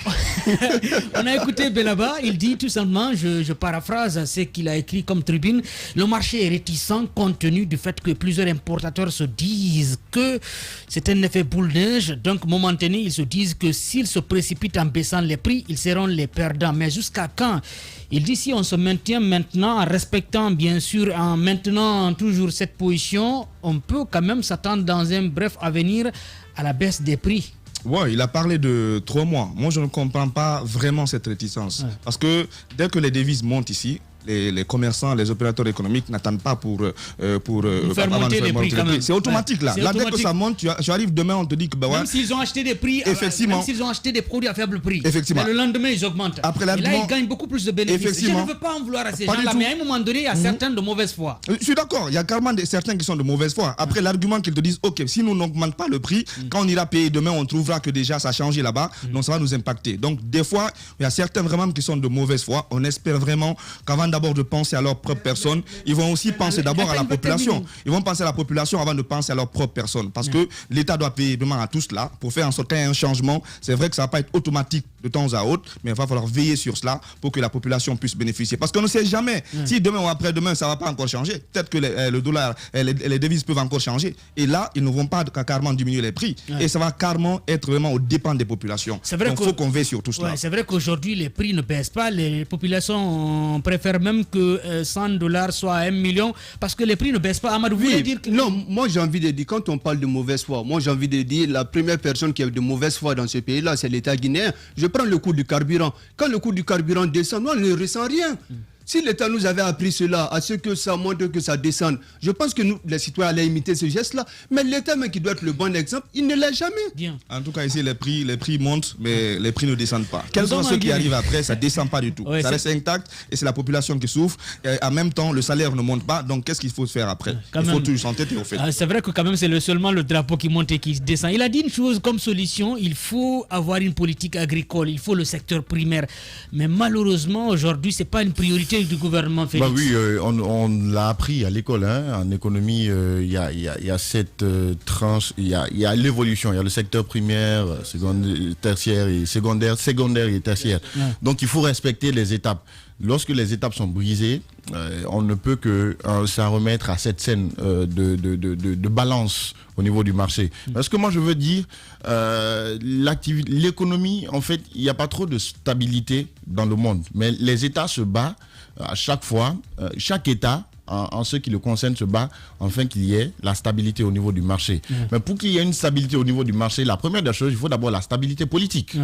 On a écouté Belaba, il dit tout simplement, je paraphrase ce qu'il a écrit comme tribune, le marché est réticent compte tenu du fait que plusieurs importateurs se disent que c'est un effet boule de neige, donc momentané, ils se disent que s'ils se précipitent en baissant les prix, ils seront les perdants. Mais jusqu'à quand? Il dit si on se maintient maintenant en respectant bien sûr, en maintenant toujours cette position, on peut quand même s'attendre dans un bref avenir à la baisse des prix. Ouais, il a parlé de 3 mois. Moi, je ne comprends pas vraiment cette réticence. Ouais. Parce que dès que les devises montent ici, les commerçants, les opérateurs économiques n'attendent pas pour faire monter les prix. C'est automatique là. Là, dès que ça monte, tu arrives demain, on te dit que même s'ils ont acheté des prix, même s'ils ont acheté des produits à faible prix, effectivement. Mais le lendemain ils augmentent. Après, et là ils gagnent beaucoup plus de bénéfices. Je ne veux pas en vouloir à ces gens-là, mais à un moment donné, il y a certains de mauvaise foi. Je suis d'accord, il y a carrément certains qui sont de mauvaise foi. Après, l'argument qu'ils te disent, ok, si nous n'augmentons pas le prix, quand on ira payer demain, on trouvera que déjà ça a changé là-bas, donc ça va nous impacter. Donc des fois, il y a certains vraiment qui sont de mauvaise foi. On espère vraiment qu'avant d'abord de penser à leur propre personne, ils vont aussi penser d'abord à la population. Ils vont penser à la population avant de penser à leur propre personne. Parce que l'État doit payer vraiment à tout cela pour faire en sorte qu'il y ait un changement. C'est vrai que ça ne va pas être automatique de temps à autre, mais il va falloir veiller sur cela pour que la population puisse bénéficier. Parce qu'on ne sait jamais si demain ou après-demain, ça ne va pas encore changer. Peut-être que le dollar, les devises peuvent encore changer. Et là, ils ne vont pas carrément diminuer les prix. Et ça va carrément être vraiment aux dépens des populations. Donc il faut qu'on veille sur tout cela. C'est vrai qu'aujourd'hui, les prix ne baissent pas. Les populations préfèrent même que $100 soit 1 million parce que les prix ne baissent pas. Amadou, vous voulez dire que... Non, moi j'ai envie de dire, quand on parle de mauvaise foi, moi j'ai envie de dire la première personne qui a de mauvaise foi dans ce pays-là, c'est l'État guinéen. Je prends le coût du carburant. Quand le coût du carburant descend, nous on ne ressent rien. Si l'État nous avait appris cela, à ce que ça monte, que ça descende, je pense que nous, les citoyens, allaient imiter ce geste-là. Mais l'État, même qui doit être le bon exemple, il ne l'est jamais. Bien. En tout cas, ici, les prix montent, mais les prix ne descendent pas. Quels sont ceux qui arrivent après, ça ne descend pas du tout. Ouais, ça reste intact et c'est la population qui souffre. Et en même temps, le salaire ne monte pas. Donc, qu'est-ce qu'il faut faire après? Il faut toujours s'entêter au fait. C'est vrai que quand même, c'est seulement le drapeau qui monte et qui descend. Il a dit une chose comme solution, il faut avoir une politique agricole, il faut le secteur primaire. Mais malheureusement, aujourd'hui, ce n'est pas une priorité du gouvernement. Bah oui, on l'a appris à l'école. En économie, il y a cette tranche, il y a l'évolution, il y a le secteur primaire, tertiaire et secondaire et tertiaire. Ouais. Donc il faut respecter les étapes. Lorsque les étapes sont brisées, on ne peut que s'en remettre à cette scène de balance au niveau du marché. Parce que moi je veux dire, l'économie, en fait, il n'y a pas trop de stabilité dans le monde. Mais les États se battent à chaque fois, chaque État, en ce qui le concerne, se bat afin qu'il y ait la stabilité au niveau du marché. Mais pour qu'il y ait une stabilité au niveau du marché, la première des choses, il faut d'abord la stabilité politique.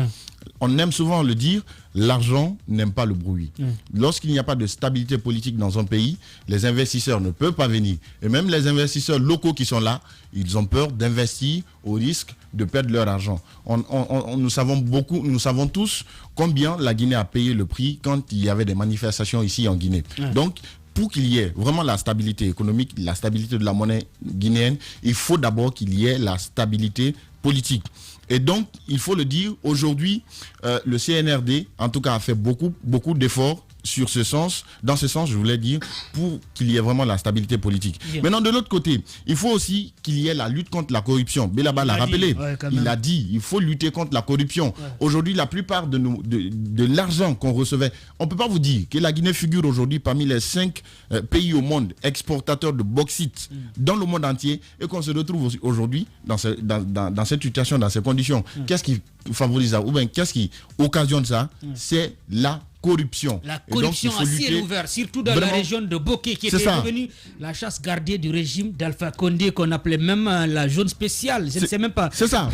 On aime souvent le dire, l'argent n'aime pas le bruit. Lorsqu'il n'y a pas de stabilité politique dans un pays, les investisseurs ne peuvent pas venir. Et même les investisseurs locaux qui sont là, ils ont peur d'investir au risque de perdre leur argent. Nous savons tous combien la Guinée a payé le prix quand il y avait des manifestations ici en Guinée. Donc, pour qu'il y ait vraiment la stabilité économique, la stabilité de la monnaie guinéenne, il faut d'abord qu'il y ait la stabilité politique. Et donc, il faut le dire, aujourd'hui, le CNRD, en tout cas, a fait beaucoup d'efforts dans ce sens, je voulais dire, pour qu'il y ait vraiment la stabilité politique. Maintenant, de l'autre côté, il faut aussi qu'il y ait la lutte contre la corruption. Belaba l'a rappelé. Il a dit, il faut lutter contre la corruption. Aujourd'hui, la plupart de l'argent qu'on recevait, on ne peut pas vous dire que la Guinée figure aujourd'hui parmi les 5 pays au monde exportateurs de bauxite dans le monde entier et qu'on se retrouve aujourd'hui dans cette situation, dans ces conditions. Qu'est-ce qui favorise ça? Ou bien qu'est-ce qui occasionne ça? C'est la corruption. La corruption à ciel ouvert, surtout dans la région de Boké, qui était devenue la chasse gardée du régime d'Alpha Condé, qu'on appelait même la zone spéciale. Je ne sais même pas. C'est ça,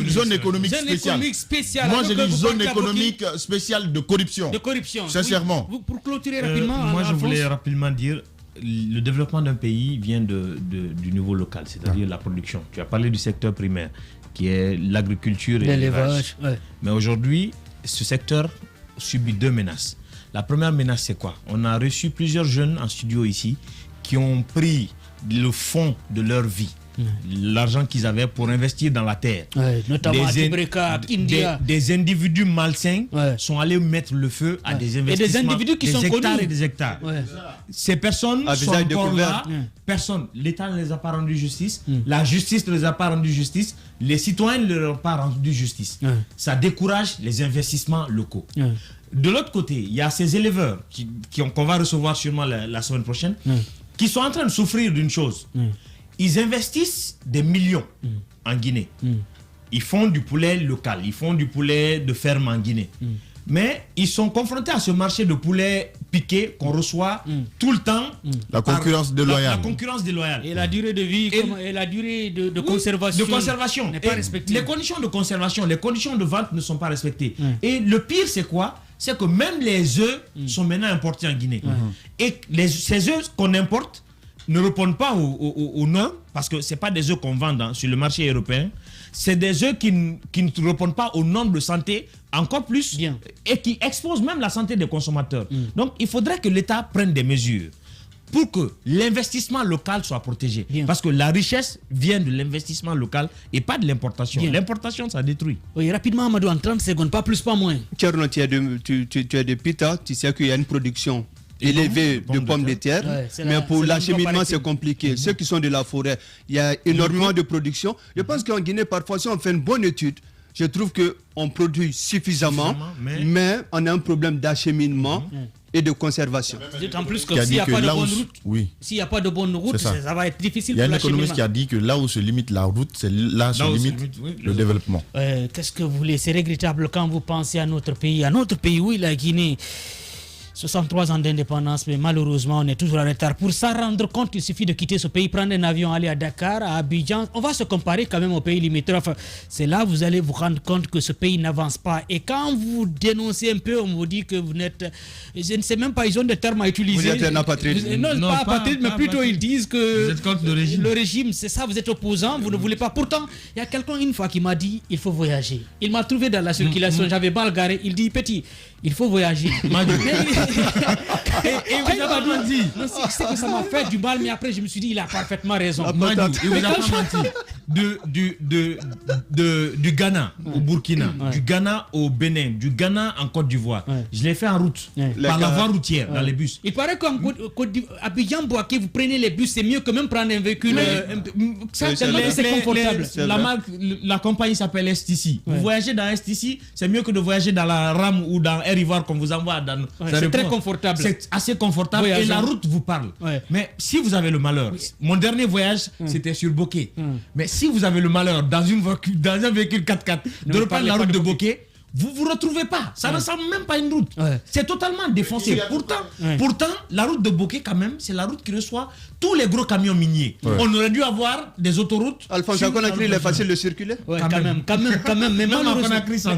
zone économique spéciale. Moi, j'ai dit zone économique spéciale de corruption. De corruption. Sincèrement. Oui. Pour clôturer rapidement. Moi, je voulais rapidement dire, le développement d'un pays vient du niveau local, c'est-à-dire la production. Tu as parlé du secteur primaire, qui est l'agriculture et l'élevage. Mais aujourd'hui, ce secteur subit 2 menaces. La première menace, c'est quoi? On a reçu plusieurs jeunes en studio ici qui ont pris le fond de leur vie l'argent qu'ils avaient pour investir dans la terre. Notamment à Tibreka, India. Des individus malsains sont allés mettre le feu à des investissements. Et des individus qui sont hectares connus. et des hectares. Ces personnes sont encore là. Personne. L'État ne les a pas rendu justice. La justice ne les a pas rendu justice. Les citoyens ne leur ont pas rendu justice. Ça décourage les investissements locaux. De l'autre côté, il y a ces éleveurs qu'on va recevoir sûrement la semaine prochaine, qui sont en train de souffrir d'une chose. Ils investissent des millions en Guinée. Ils font du poulet local, ils font du poulet de ferme en Guinée. Mais ils sont confrontés à ce marché de poulet piqué qu'on reçoit tout le temps. La concurrence déloyale. La concurrence déloyale. Et la durée de vie et la durée de conservation n'est pas respectée. Les conditions de conservation, les conditions de vente ne sont pas respectées. Et le pire, c'est quoi? C'est que même les œufs sont maintenant importés en Guinée. Et ces œufs qu'on importe ne répondent pas aux normes, parce que ce n'est pas des œufs qu'on vend sur le marché européen. C'est des œufs qui ne répondent pas aux normes de santé, encore plus, et qui exposent même la santé des consommateurs. Donc, il faudrait que l'État prenne des mesures pour que l'investissement local soit protégé. Parce que la richesse vient de l'investissement local et pas de l'importation. L'importation, ça détruit. Oui, rapidement, Amadou, en 30 secondes, pas plus, pas moins. Tcherno, tu es de Pita, tu sais qu'il y a une production élevée de pommes de terre, mais pour l'acheminement, c'est compliqué. Ceux qui sont de la forêt, il y a énormément de production. Je pense qu'en Guinée, parfois, si on fait une bonne étude, je trouve qu'on produit suffisamment, mais on a un problème d'acheminement et de conservation. D'autant plus que s'il n'y a pas de bonne route, s'il n'y a pas de bonne route, ça va être difficile pour l'acheminement. Il y a un économiste qui a dit que là où se limite la route, c'est là se limite le développement. Qu'est-ce que vous voulez? C'est regrettable quand vous pensez à notre pays. Oui, la Guinée. 63 ans d'indépendance, mais malheureusement, on est toujours en retard. Pour s'en rendre compte, il suffit de quitter ce pays, prendre un avion, aller à Dakar, à Abidjan. On va se comparer quand même au pays limitrophe. C'est là que vous allez vous rendre compte que ce pays n'avance pas. Et quand vous dénoncez un peu, on vous dit que vous n'êtes... Je ne sais même pas, ils ont des termes à utiliser. Vous êtes un apatride. Non, pas apatride, mais plutôt ils disent que... Vous êtes contre le régime. Le régime, c'est ça, vous êtes opposant, vous ne voulez pas. Pourtant, il y a quelqu'un une fois qui m'a dit, il faut voyager. Il m'a trouvé dans la circulation, j'avais mal garé. Il dit, petit, il faut voyager. Et vous avez dit, c'est que ça m'a fait du mal, mais après je me suis dit, il a parfaitement raison. Madou, il vous a pas menti. Du Ghana au Burkina, du Ghana au Bénin, du Ghana en Côte d'Ivoire. Je l'ai fait en route, par la voie routière, dans les bus. Il paraît qu'en Abidjan, Boaké, vous prenez les bus, c'est mieux que même prendre un véhicule. C'est confortable. La compagnie s'appelle STC. Vous voyagez dans STC, c'est mieux que de voyager dans la RAM ou dans Air Ivoire qu'on vous envoie dans... C'est très confortable. C'est assez confortable et la route vous parle. Mais si vous avez le malheur, mon dernier voyage, c'était sur Boké. Mais si vous avez le malheur dans un véhicule 4x4 de reprendre la route de Boké, vous ne vous retrouvez pas. Ça ne ressemble même pas à une route. C'est totalement défoncé. Pourtant, la route de Boké, quand même, c'est la route qui reçoit tous les gros camions miniers. On aurait dû avoir des autoroutes. Alphonse, Conakry, il est facile de circuler. Quand même.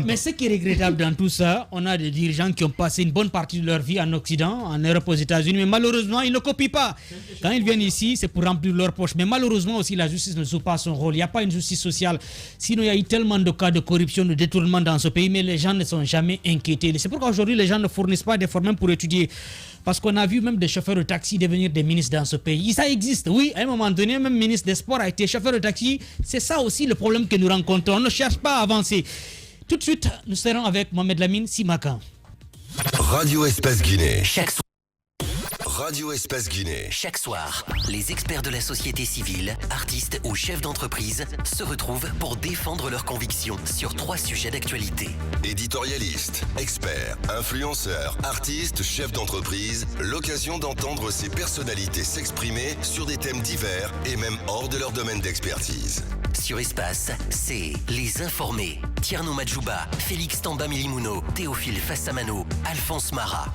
Mais ce qui est regrettable dans tout ça, on a des dirigeants qui ont passé une bonne partie de leur vie en Occident, en Europe, aux États-Unis, mais malheureusement, ils ne copient pas. Quand ils viennent ici, c'est pour remplir leur poche. Mais malheureusement aussi, la justice ne joue pas son rôle. Il n'y a pas une justice sociale. Sinon, il y a eu tellement de cas de corruption, de détournement dans ce pays, mais les gens ne sont jamais inquiétés. C'est pourquoi aujourd'hui, les gens ne fournissent pas d'efforts même pour étudier. Parce qu'on a vu même des chauffeurs de taxi devenir des ministres dans ce pays. Ça existe, oui. À un moment donné, même ministre des Sports a été chauffeur de taxi. C'est ça aussi le problème que nous rencontrons. On ne cherche pas à avancer. Tout de suite, nous serons avec Mohamed Lamine Simaka. Radio Espace Guinée. Radio Espace Guinée. Chaque soir, les experts de la société civile, artistes ou chefs d'entreprise se retrouvent pour défendre leurs convictions sur 3 sujets d'actualité. Éditorialistes, experts, influenceurs, artistes, chefs d'entreprise, l'occasion d'entendre ces personnalités s'exprimer sur des thèmes divers et même hors de leur domaine d'expertise. Sur Espace, c'est Les Informés. Tierno Madjouba, Félix Tamba Milimono, Théophile Fassamano, Alphonse Mara.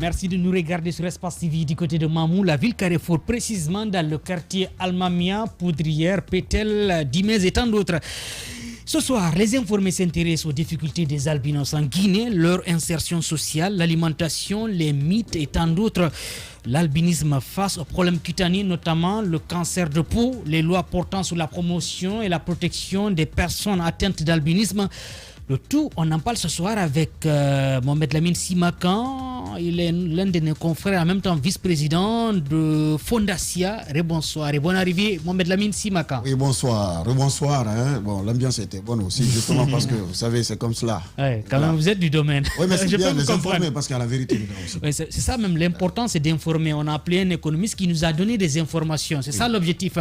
Merci de nous regarder sur Espace TV du côté de Mamou, la ville Carrefour, précisément dans le quartier Almamia, Poudrière, Pétel, Dimez et tant d'autres. Ce soir, les informés s'intéressent aux difficultés des albinos en Guinée, leur insertion sociale, l'alimentation, les mythes et tant d'autres. L'albinisme face aux problèmes cutanés, notamment le cancer de peau, les lois portant sur la promotion et la protection des personnes atteintes d'albinisme. Le tout, on en parle ce soir avec Mohamed Lamine Simakan, Il est l'un de nos confrères, en même temps vice-président de Fondacia. Bonsoir et bonne arrivée, Mohamed Lamine Simaka. Oui, bonsoir. Rebonsoir. Hein. Bon, l'ambiance était bonne aussi, justement parce que, vous savez, c'est comme cela. Ouais, quand même, vous êtes du domaine. Oui, mais c'est Je bien peux les vous comprendre. informer parce qu'il y a la vérité dedans aussi. Ouais, c'est ça même, l'important c'est d'informer. On a appelé un économiste qui nous a donné des informations. C'est ça l'objectif.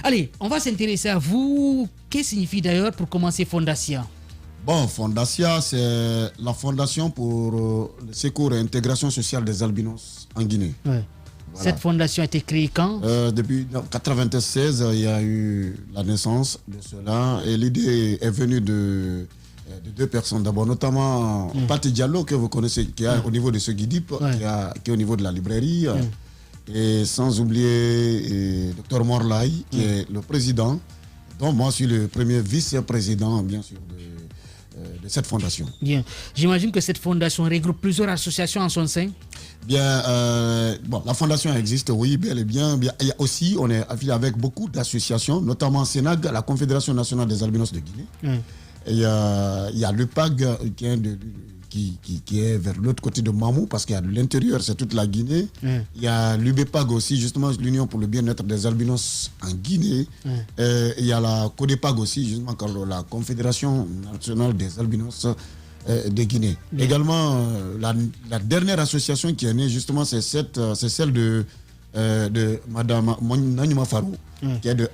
Allez, on va s'intéresser à vous. Qu'est-ce que signifie d'ailleurs pour commencer Fondacia? Bon, Fondacia, c'est la fondation pour le secours et l'intégration sociale des albinos en Guinée. Ouais. Voilà. Cette fondation a été créée quand? Depuis 1996, il y a eu la naissance de cela et l'idée est venue de deux personnes d'abord, notamment Pati Diallo que vous connaissez, qui est au niveau de ce Guidip, qui est au niveau de la librairie, et sans oublier Dr Morlay, qui est le président, dont moi je suis le premier vice-président, bien sûr, de cette fondation. Bien. J'imagine que cette fondation regroupe plusieurs associations en son sein. Bien, bon, la fondation existe, oui, bel et bien. Il y a aussi, on est affilié avec beaucoup d'associations, notamment Sénag, la Confédération nationale des albinos de Guinée. Et il y a l'UPAG qui est vers l'autre côté de Mamou, parce qu'il y a de l'intérieur, c'est toute la Guinée. Il y a l'UBPAG aussi, justement, l'Union pour le bien-être des albinos en Guinée. Il y a la CODEPAG aussi, justement, la Confédération nationale des albinos de Guinée. Également, la dernière association qui est née, justement, c'est celle de Madame Nanima Farou, qui est de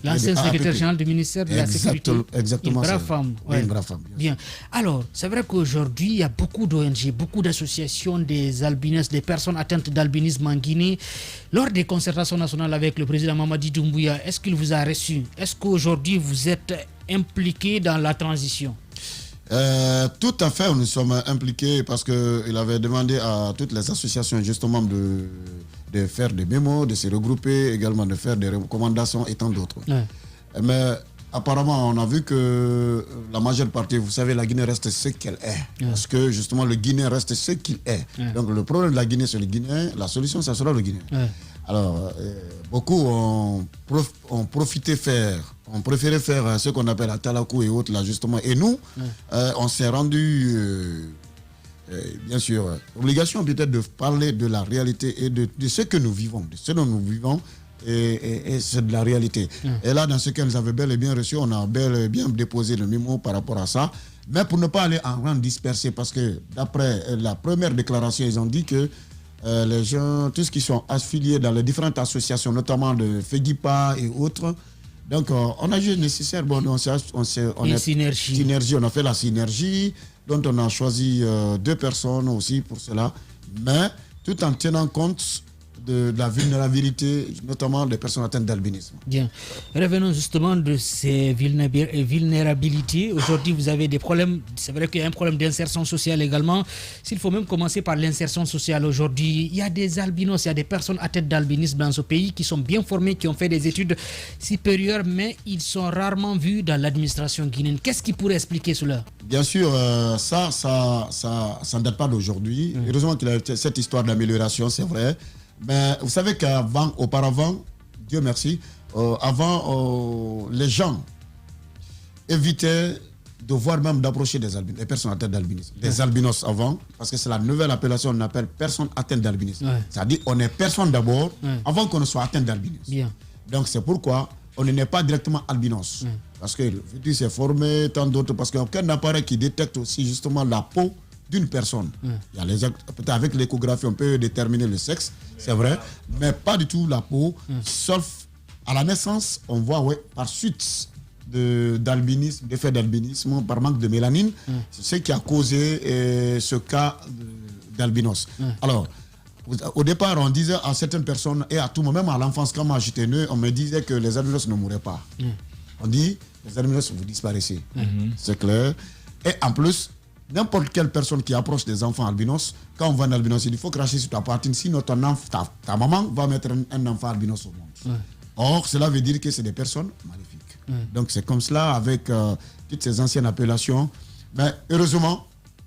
l'ancienne secrétaire générale du ministère de la Sécurité. Exactement. Une brave femme. Oui, une brave femme. Bien. Alors, c'est vrai qu'aujourd'hui, il y a beaucoup d'ONG, beaucoup d'associations des albinos, des personnes atteintes d'albinisme en Guinée. Lors des concertations nationales avec le président Mamadi Doumbouya, est-ce qu'il vous a reçu? Est-ce qu'aujourd'hui, vous êtes impliqué dans la transition? Tout à fait, nous sommes impliqués parce qu'il avait demandé à toutes les associations justement de faire des mémos, de se regrouper, également de faire des recommandations et tant d'autres. Mais apparemment, on a vu que la majeure partie, vous savez, la Guinée reste ce qu'elle est. Parce que justement, le Guinéen reste ce qu'il est. Donc le problème de la Guinée, c'est le Guinéen. La solution, ça sera le Guinéen. Alors, beaucoup ont préféré faire ce qu'on appelle à Talakou et autres, là, justement. Et nous, on s'est rendu, bien sûr, obligation peut-être de parler de la réalité et de ce que nous vivons, de ce dont nous vivons. Et c'est de la réalité. Et là, dans ce cas, nous avons bel et bien reçu, on a bel et bien déposé le mémo par rapport à ça. Mais pour ne pas aller en rang dispersé, parce que d'après la première déclaration, ils ont dit que les gens, tous qui sont affiliés dans les différentes associations, notamment de FEGIPA et autres, donc on a juste nécessaire, bon, on a synergie, on a fait la synergie, dont on a choisi 2 personnes aussi pour cela, mais tout en tenant compte de la vulnérabilité, notamment des personnes atteintes d'albinisme. Bien. Revenons justement de ces vulnérabilités. Aujourd'hui, vous avez des problèmes. C'est vrai qu'il y a un problème d'insertion sociale également. S'il faut même commencer par l'insertion sociale aujourd'hui, il y a des albinos, il y a des personnes atteintes d'albinisme dans ce pays qui sont bien formées, qui ont fait des études supérieures, mais ils sont rarement vus dans l'administration guinéenne. Qu'est-ce qui pourrait expliquer cela? Bien sûr, ça ne date pas d'aujourd'hui. Heureusement qu'il y a cette histoire d'amélioration, c'est vrai. Mais vous savez qu'auparavant, Dieu merci, les gens évitaient de voir même d'approcher des personnes atteintes d'albinisme. Des albinos avant, parce que c'est la nouvelle appellation, on appelle personnes atteintes d'albinisme. C'est-à-dire on est personne d'abord, avant qu'on ne soit atteint d'albinisme. Donc c'est pourquoi on n'est pas directement albinos. Parce que le futur s'est formé, tant d'autres, parce qu'il n'y a aucun appareil qui détecte aussi justement la peau d'une personne. Il y a peut-être avec l'échographie, on peut déterminer le sexe, c'est vrai, mais pas du tout la peau, sauf à la naissance, on voit par suite d'albinisme, d'effet d'albinisme, par manque de mélanine, c'est ce qui a causé ce cas d'albinos. Alors, au départ, on disait à certaines personnes, et à tout moment, même à l'enfance, quand moi j'étais né, on me disait que les albinos ne mouraient pas. On dit, les albinos, vous disparaissez. C'est clair. Et en plus, n'importe quelle personne qui approche des enfants albinos, quand on va en albinos, il faut cracher sur ta poitrine, sinon ta maman va mettre un enfant albinos au monde. Or, cela veut dire que c'est des personnes maléfiques. Donc c'est comme cela avec toutes ces anciennes appellations. Mais heureusement,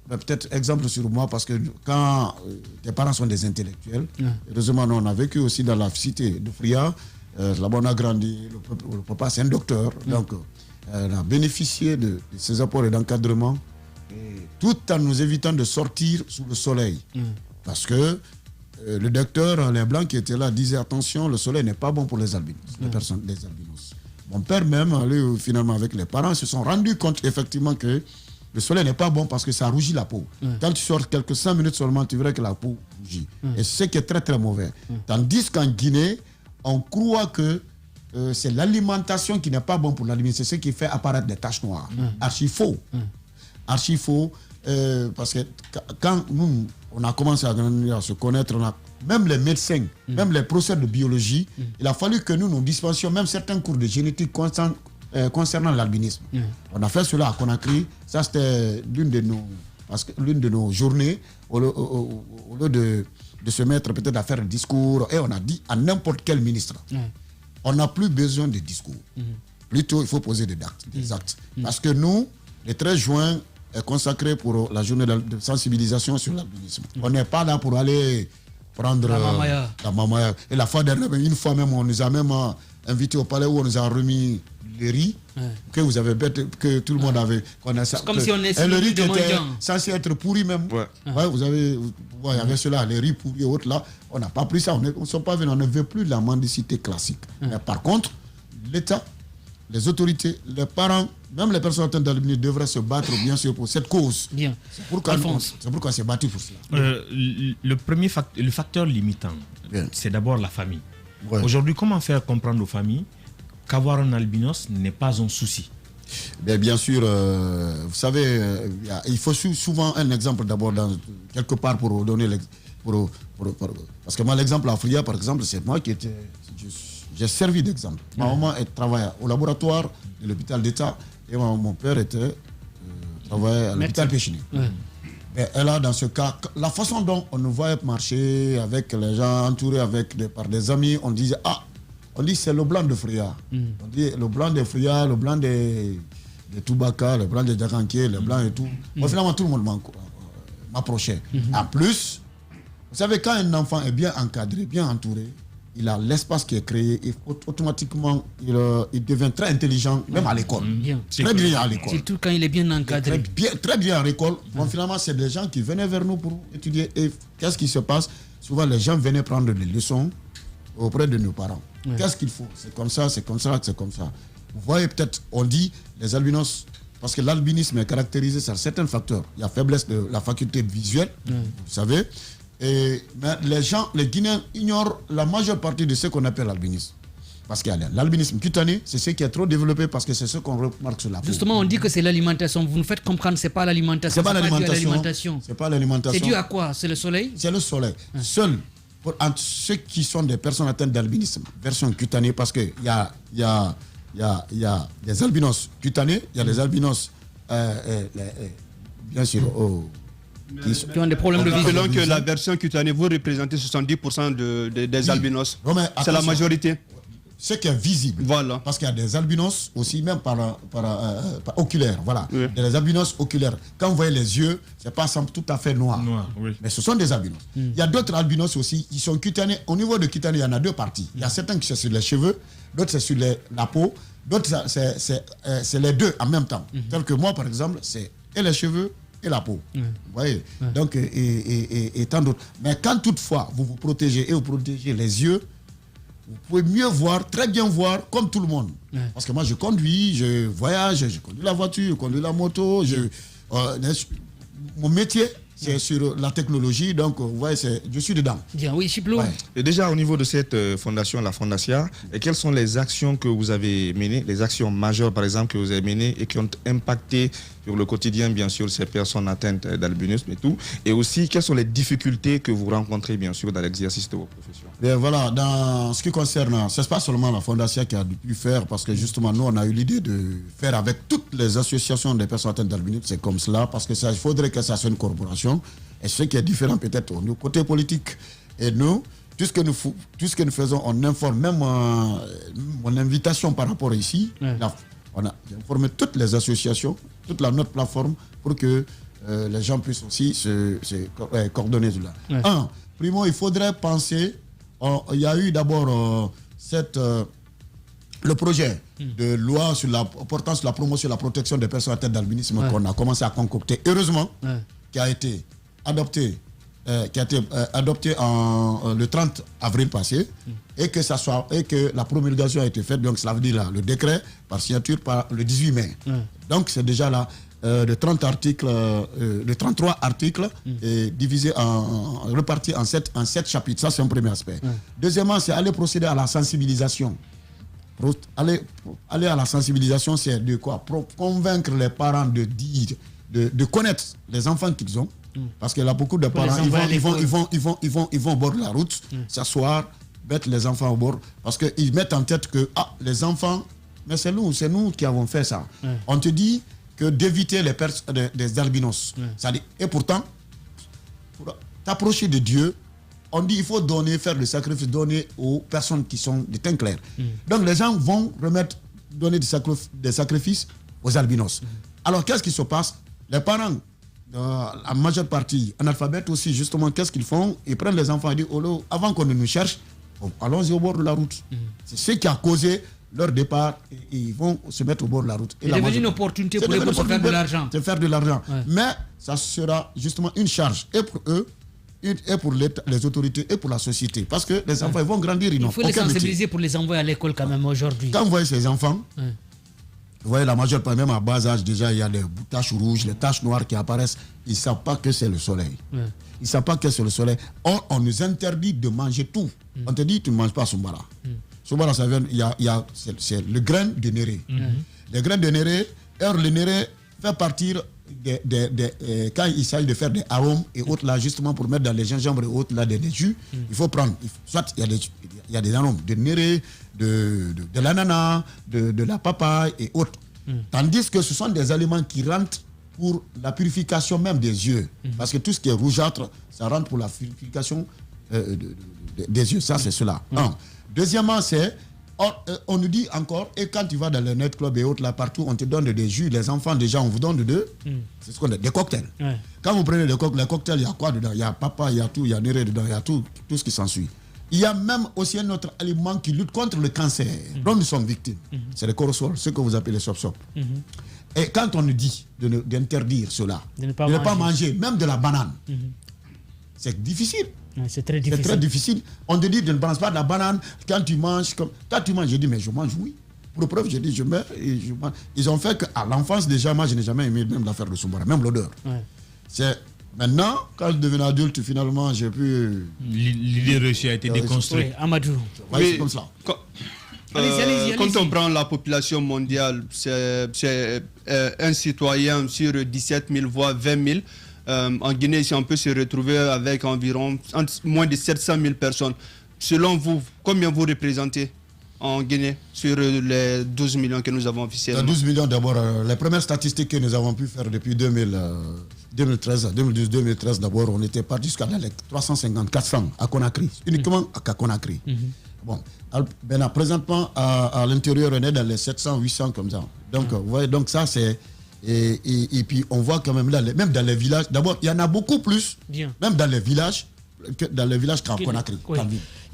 peut-être exemple sur moi, parce que quand tes parents sont des intellectuels, heureusement, nous, on a vécu aussi dans la cité de Fria. Là-bas, on a grandi, le papa c'est un docteur, donc on a bénéficié de ces apports et d'encadrement, tout en nous évitant de sortir sous le soleil. Parce que le docteur Leblanc qui était là disait attention, le soleil n'est pas bon pour les albinos, les personnes, les albinos. Mon père même, finalement avec les parents, se sont rendus compte effectivement que le soleil n'est pas bon parce que ça rougit la peau. Quand tu sors quelques 5 minutes seulement, tu verras que la peau rougit. Et c'est ce qui est très très mauvais. Tandis qu'en Guinée, on croit que c'est l'alimentation qui n'est pas bonne pour l'alimentation, c'est ce qui fait apparaître des taches noires. Archi faux. Archi faux. Parce que quand nous, on a commencé à se connaître, même les médecins, même les professeurs de biologie, il a fallu que nous dispensions même certains cours de génétique concernant l'albinisme. On a fait cela à Conakry. Ça, c'était l'une de nos journées, au lieu de se mettre peut-être à faire un discours. Et on a dit à n'importe quel ministre, on n'a plus besoin de discours. Plutôt, il faut poser des actes. Parce que nous, le 13 juin est consacré pour la journée de sensibilisation sur l'albinisme. On n'est pas là pour aller prendre la mamaya. Et la fois dernière, une fois même, on nous a même invités au palais où on nous a remis le riz que vous avez que tout le monde avait. C'est comme si on est et le riz qui était censé être pourri même. Vous avez, il y avait cela, les riz pourris et autres là. On n'a pas pris ça. On ne sont pas venus. On ne veut plus de la mendicité classique. Mais par contre, l'État, les autorités, les parents, même les personnes atteintes d'albinisme devraient se battre bien sûr pour cette cause. Bien. C'est pourquoi on s'est battu pour cela. Le facteur limitant, c'est d'abord la famille. Aujourd'hui, comment faire comprendre aux familles qu'avoir un albinos n'est pas un souci? Bien sûr, vous savez, il faut souvent un exemple d'abord quelque part pour donner parce que moi l'exemple à Fria par exemple, c'est moi qui étais, j'ai servi d'exemple. Ma maman travaillait au laboratoire de l'hôpital d'État et mon père travaillait à l'hôpital Péchiné. Et là, dans ce cas, la façon dont on nous voyait marcher avec les gens entourés par des amis, on disait on dit c'est le blanc de Fria. On dit le blanc de Fria, le blanc de Toubaka, le blanc de Djakanké, le blanc et tout. Finalement, tout le monde m'approchait. En plus, vous savez, quand un enfant est bien encadré, bien entouré, il a l'espace qui est créé et automatiquement il devient très intelligent, même à l'école. Très bien à l'école. Surtout quand il est bien encadré. Très bien à l'école. Finalement, c'est des gens qui venaient vers nous pour étudier. Et qu'est-ce qui se passe? Souvent, les gens venaient prendre des leçons auprès de nos parents. Qu'est-ce qu'il faut? C'est comme ça, c'est comme ça, c'est comme ça. Vous voyez, peut-être, on dit les albinos, parce que l'albinisme est caractérisé par certains facteurs. Il y a faiblesse de la faculté visuelle, vous savez. Mais les Guinéens ignorent la majeure partie de ce qu'on appelle l'albinisme. Parce qu'il y a l'albinisme cutané, c'est ce qui est trop développé parce que c'est ce qu'on remarque sur la peau. Justement, on dit que c'est l'alimentation. Vous nous faites comprendre que ce n'est pas l'alimentation. C'est pas l'alimentation. C'est pas l'alimentation. C'est dû à quoi? C'est le soleil? C'est le soleil. Seul, entre ceux qui sont des personnes atteintes d'albinisme, version cutanée, parce qu'il y a des albinos cutanés, il y a des albinos, bien sûr, qui ont des problèmes de vision. Selon que la version cutanée, vous représentez 70% des albinos. C'est la majorité. Ce qui est visible. Voilà. Parce qu'il y a des albinos aussi, même par oculaire. Voilà. Il y a des albinos oculaires. Quand vous voyez les yeux, ce n'est pas tout à fait noir. Mais ce sont des albinos. Il y a d'autres albinos aussi qui sont cutanés. Au niveau de cutané, il y en a deux parties. Il y a certains qui sont sur les cheveux, d'autres c'est sur la peau, d'autres c'est les deux en même temps. Tel que moi, par exemple, c'est et les cheveux et la peau. Vous voyez. Donc, et tant d'autres. Mais quand toutefois, vous vous protégez et vous protégez les yeux, vous pouvez mieux voir, très bien voir, comme tout le monde. Parce que moi, je conduis, je voyage, je conduis la voiture, je conduis la moto. Mon métier, c'est sur la technologie, donc vous voyez, je suis dedans. Bien, oui, Chiplo. Et déjà, au niveau de cette fondation, la Fondacia, et quelles sont les actions que vous avez menées, les actions majeures, par exemple, que vous avez menées et qui ont impacté sur le quotidien, bien sûr, ces personnes atteintes d'albinisme et tout. Et aussi, quelles sont les difficultés que vous rencontrez, bien sûr, dans l'exercice de vos professions? Bien, voilà, dans ce qui concerne, ce n'est pas seulement la Fondation qui a pu faire, parce que justement, nous, on a eu l'idée de faire avec toutes les associations des personnes atteintes d'albinisme. C'est comme cela, parce que ça, il faudrait que ça soit une corporation. Et ce qui est différent peut-être au côté politique. Et nous, tout ce que nous faisons, on informe, même mon invitation par rapport ici, on a informé toutes les associations, toute notre plateforme pour que les gens puissent aussi se coordonner là. Primo, il faudrait penser, il y a eu d'abord le projet de loi portant sur la promotion et la protection des personnes atteintes d'albinisme qu'on a commencé à concocter, heureusement, qui a été adopté qui a été adopté le 30 avril passé et que la promulgation a été faite, donc cela veut dire là, le décret par signature par le 18 mai. Donc c'est déjà là de 33 articles divisés repartis en 7 chapitres. Ça c'est un premier aspect. Deuxièmement, c'est aller procéder à la sensibilisation. Aller à la sensibilisation, c'est de quoi? Convaincre les parents de connaître les enfants qu'ils ont. Parce qu'il y a beaucoup de parents, ils vont au bord de la route, s'asseoir, mettre les enfants au bord, parce qu'ils mettent en tête que les enfants, mais c'est nous qui avons fait ça. On te dit que d'éviter des albinos. Et pourtant, pour t'approcher de Dieu, on dit qu'il faut faire le sacrifice, donner aux personnes qui sont de teint clair. Donc les gens vont donner des sacrifices aux albinos. Alors qu'est-ce qui se passe? Les parents, la majeure partie analphabètes aussi, justement, qu'est-ce qu'ils font? Ils prennent les enfants et disent, avant qu'on ne nous cherche, allons-y au bord de la route. C'est ce qui a causé leur départ, et ils vont se mettre au bord de la route. C'est devenu une opportunité pour eux de faire de l'argent. De faire de l'argent. Mais ça sera justement une charge, et pour eux, et pour les autorités, et pour la société. Parce que les enfants ils vont grandir. Il faut les sensibiliser pour les envoyer à l'école quand même aujourd'hui. Quand vous voyez ces enfants, vous voyez la majeure partie, même à bas âge, déjà il y a des taches rouges, les taches noires qui apparaissent. Ils ne savent pas que c'est le soleil. Ils ne savent pas que c'est le soleil. On nous interdit de manger tout. On te dit, tu ne manges pas Soumbara. Soumbara, ça vient, c'est le grain de néré. Le grain de néré, le néré fait partir quand il s'agit de faire des arômes et autres là, justement pour mettre dans les gingembre et autres là, des jus, il faut prendre, soit il y a des arômes de néré, de l'ananas, de la papaye et autres. Tandis que ce sont des aliments qui rentrent pour la purification même des yeux. Parce que tout ce qui est rougeâtre, ça rentre pour la purification des yeux. Ça, c'est cela. Deuxièmement, on nous dit encore, et quand tu vas dans les nightclubs et autres là partout, on te donne des jus, les enfants déjà on vous donne c'est ce qu'on a, des cocktails. Quand vous prenez les cocktails, il y a quoi dedans? Il y a papa, il y a tout, il y a néré dedans, il y a tout ce qui s'ensuit. Il y a même aussi un autre aliment qui lutte contre le cancer, dont nous sommes victimes. C'est le corosol, ce que vous appelez le sop-sop. Et quand on nous dit d'interdire cela, de ne pas manger même de la banane, c'est difficile. C'est très difficile. C'est très difficile. On te dit de ne prendre pas de la banane quand tu manges. Quand tu manges, je dis, mais je mange, oui. Pour preuve, je dis, je mets et je mange. Ils ont fait qu'à l'enfance, déjà, moi, je n'ai jamais aimé même l'affaire de Soumbara, même l'odeur. C'est maintenant, quand je deviens adulte, finalement, j'ai pu. L'idée reçue a été déconstruite. Oui, Amadou. Oui, c'est comme ça. Allez-y. Quand on prend la population mondiale, c'est un citoyen sur 17 000 voire 20 000. En Guinée, ici, on peut se retrouver avec environ moins de 700 000 personnes. Selon vous, combien vous représentez en Guinée sur les 12 millions que nous avons officiellement? 12 millions d'abord. Les premières statistiques que nous avons pu faire depuis 2012-2013, d'abord, on était parti jusqu'à les 350-400 à Conakry, uniquement à Conakry. Bon, présentement, à l'intérieur, on est dans les 700-800 comme ça. Donc, vous voyez, donc ça, c'est... Et puis on voit quand même là, même dans les villages, d'abord il y en a beaucoup plus, même dans les villages qu'à Conakry.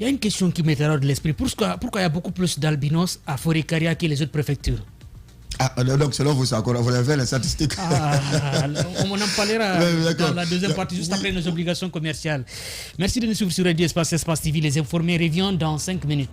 Il y a une question qui m'est de l'esprit. Pourquoi il y a beaucoup plus d'albinos à Forêt-Caria que les autres préfectures? Donc selon vous, c'est encore vous avez les statistiques. On en parlera dans la deuxième partie, juste après nos obligations commerciales. Merci de nous suivre sur Radio Espace TV. Les informés reviennent dans 5 minutes.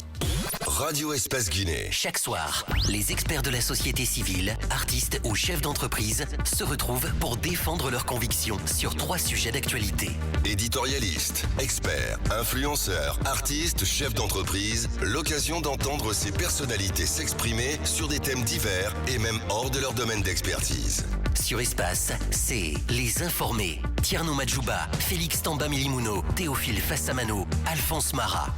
Radio Espace Guinée. Chaque soir, les experts de la société civile, artistes ou chefs d'entreprise se retrouvent pour défendre leurs convictions sur 3 sujets d'actualité. Éditorialistes, experts, influenceurs, artistes, chefs d'entreprise, l'occasion d'entendre ces personnalités s'exprimer sur des thèmes divers et même hors de leur domaine d'expertise. Sur Espace, c'est Les Informés. Tierno Madjouba, Félix Tamba Milimono, Théophile Fassamano, Alphonse Marat.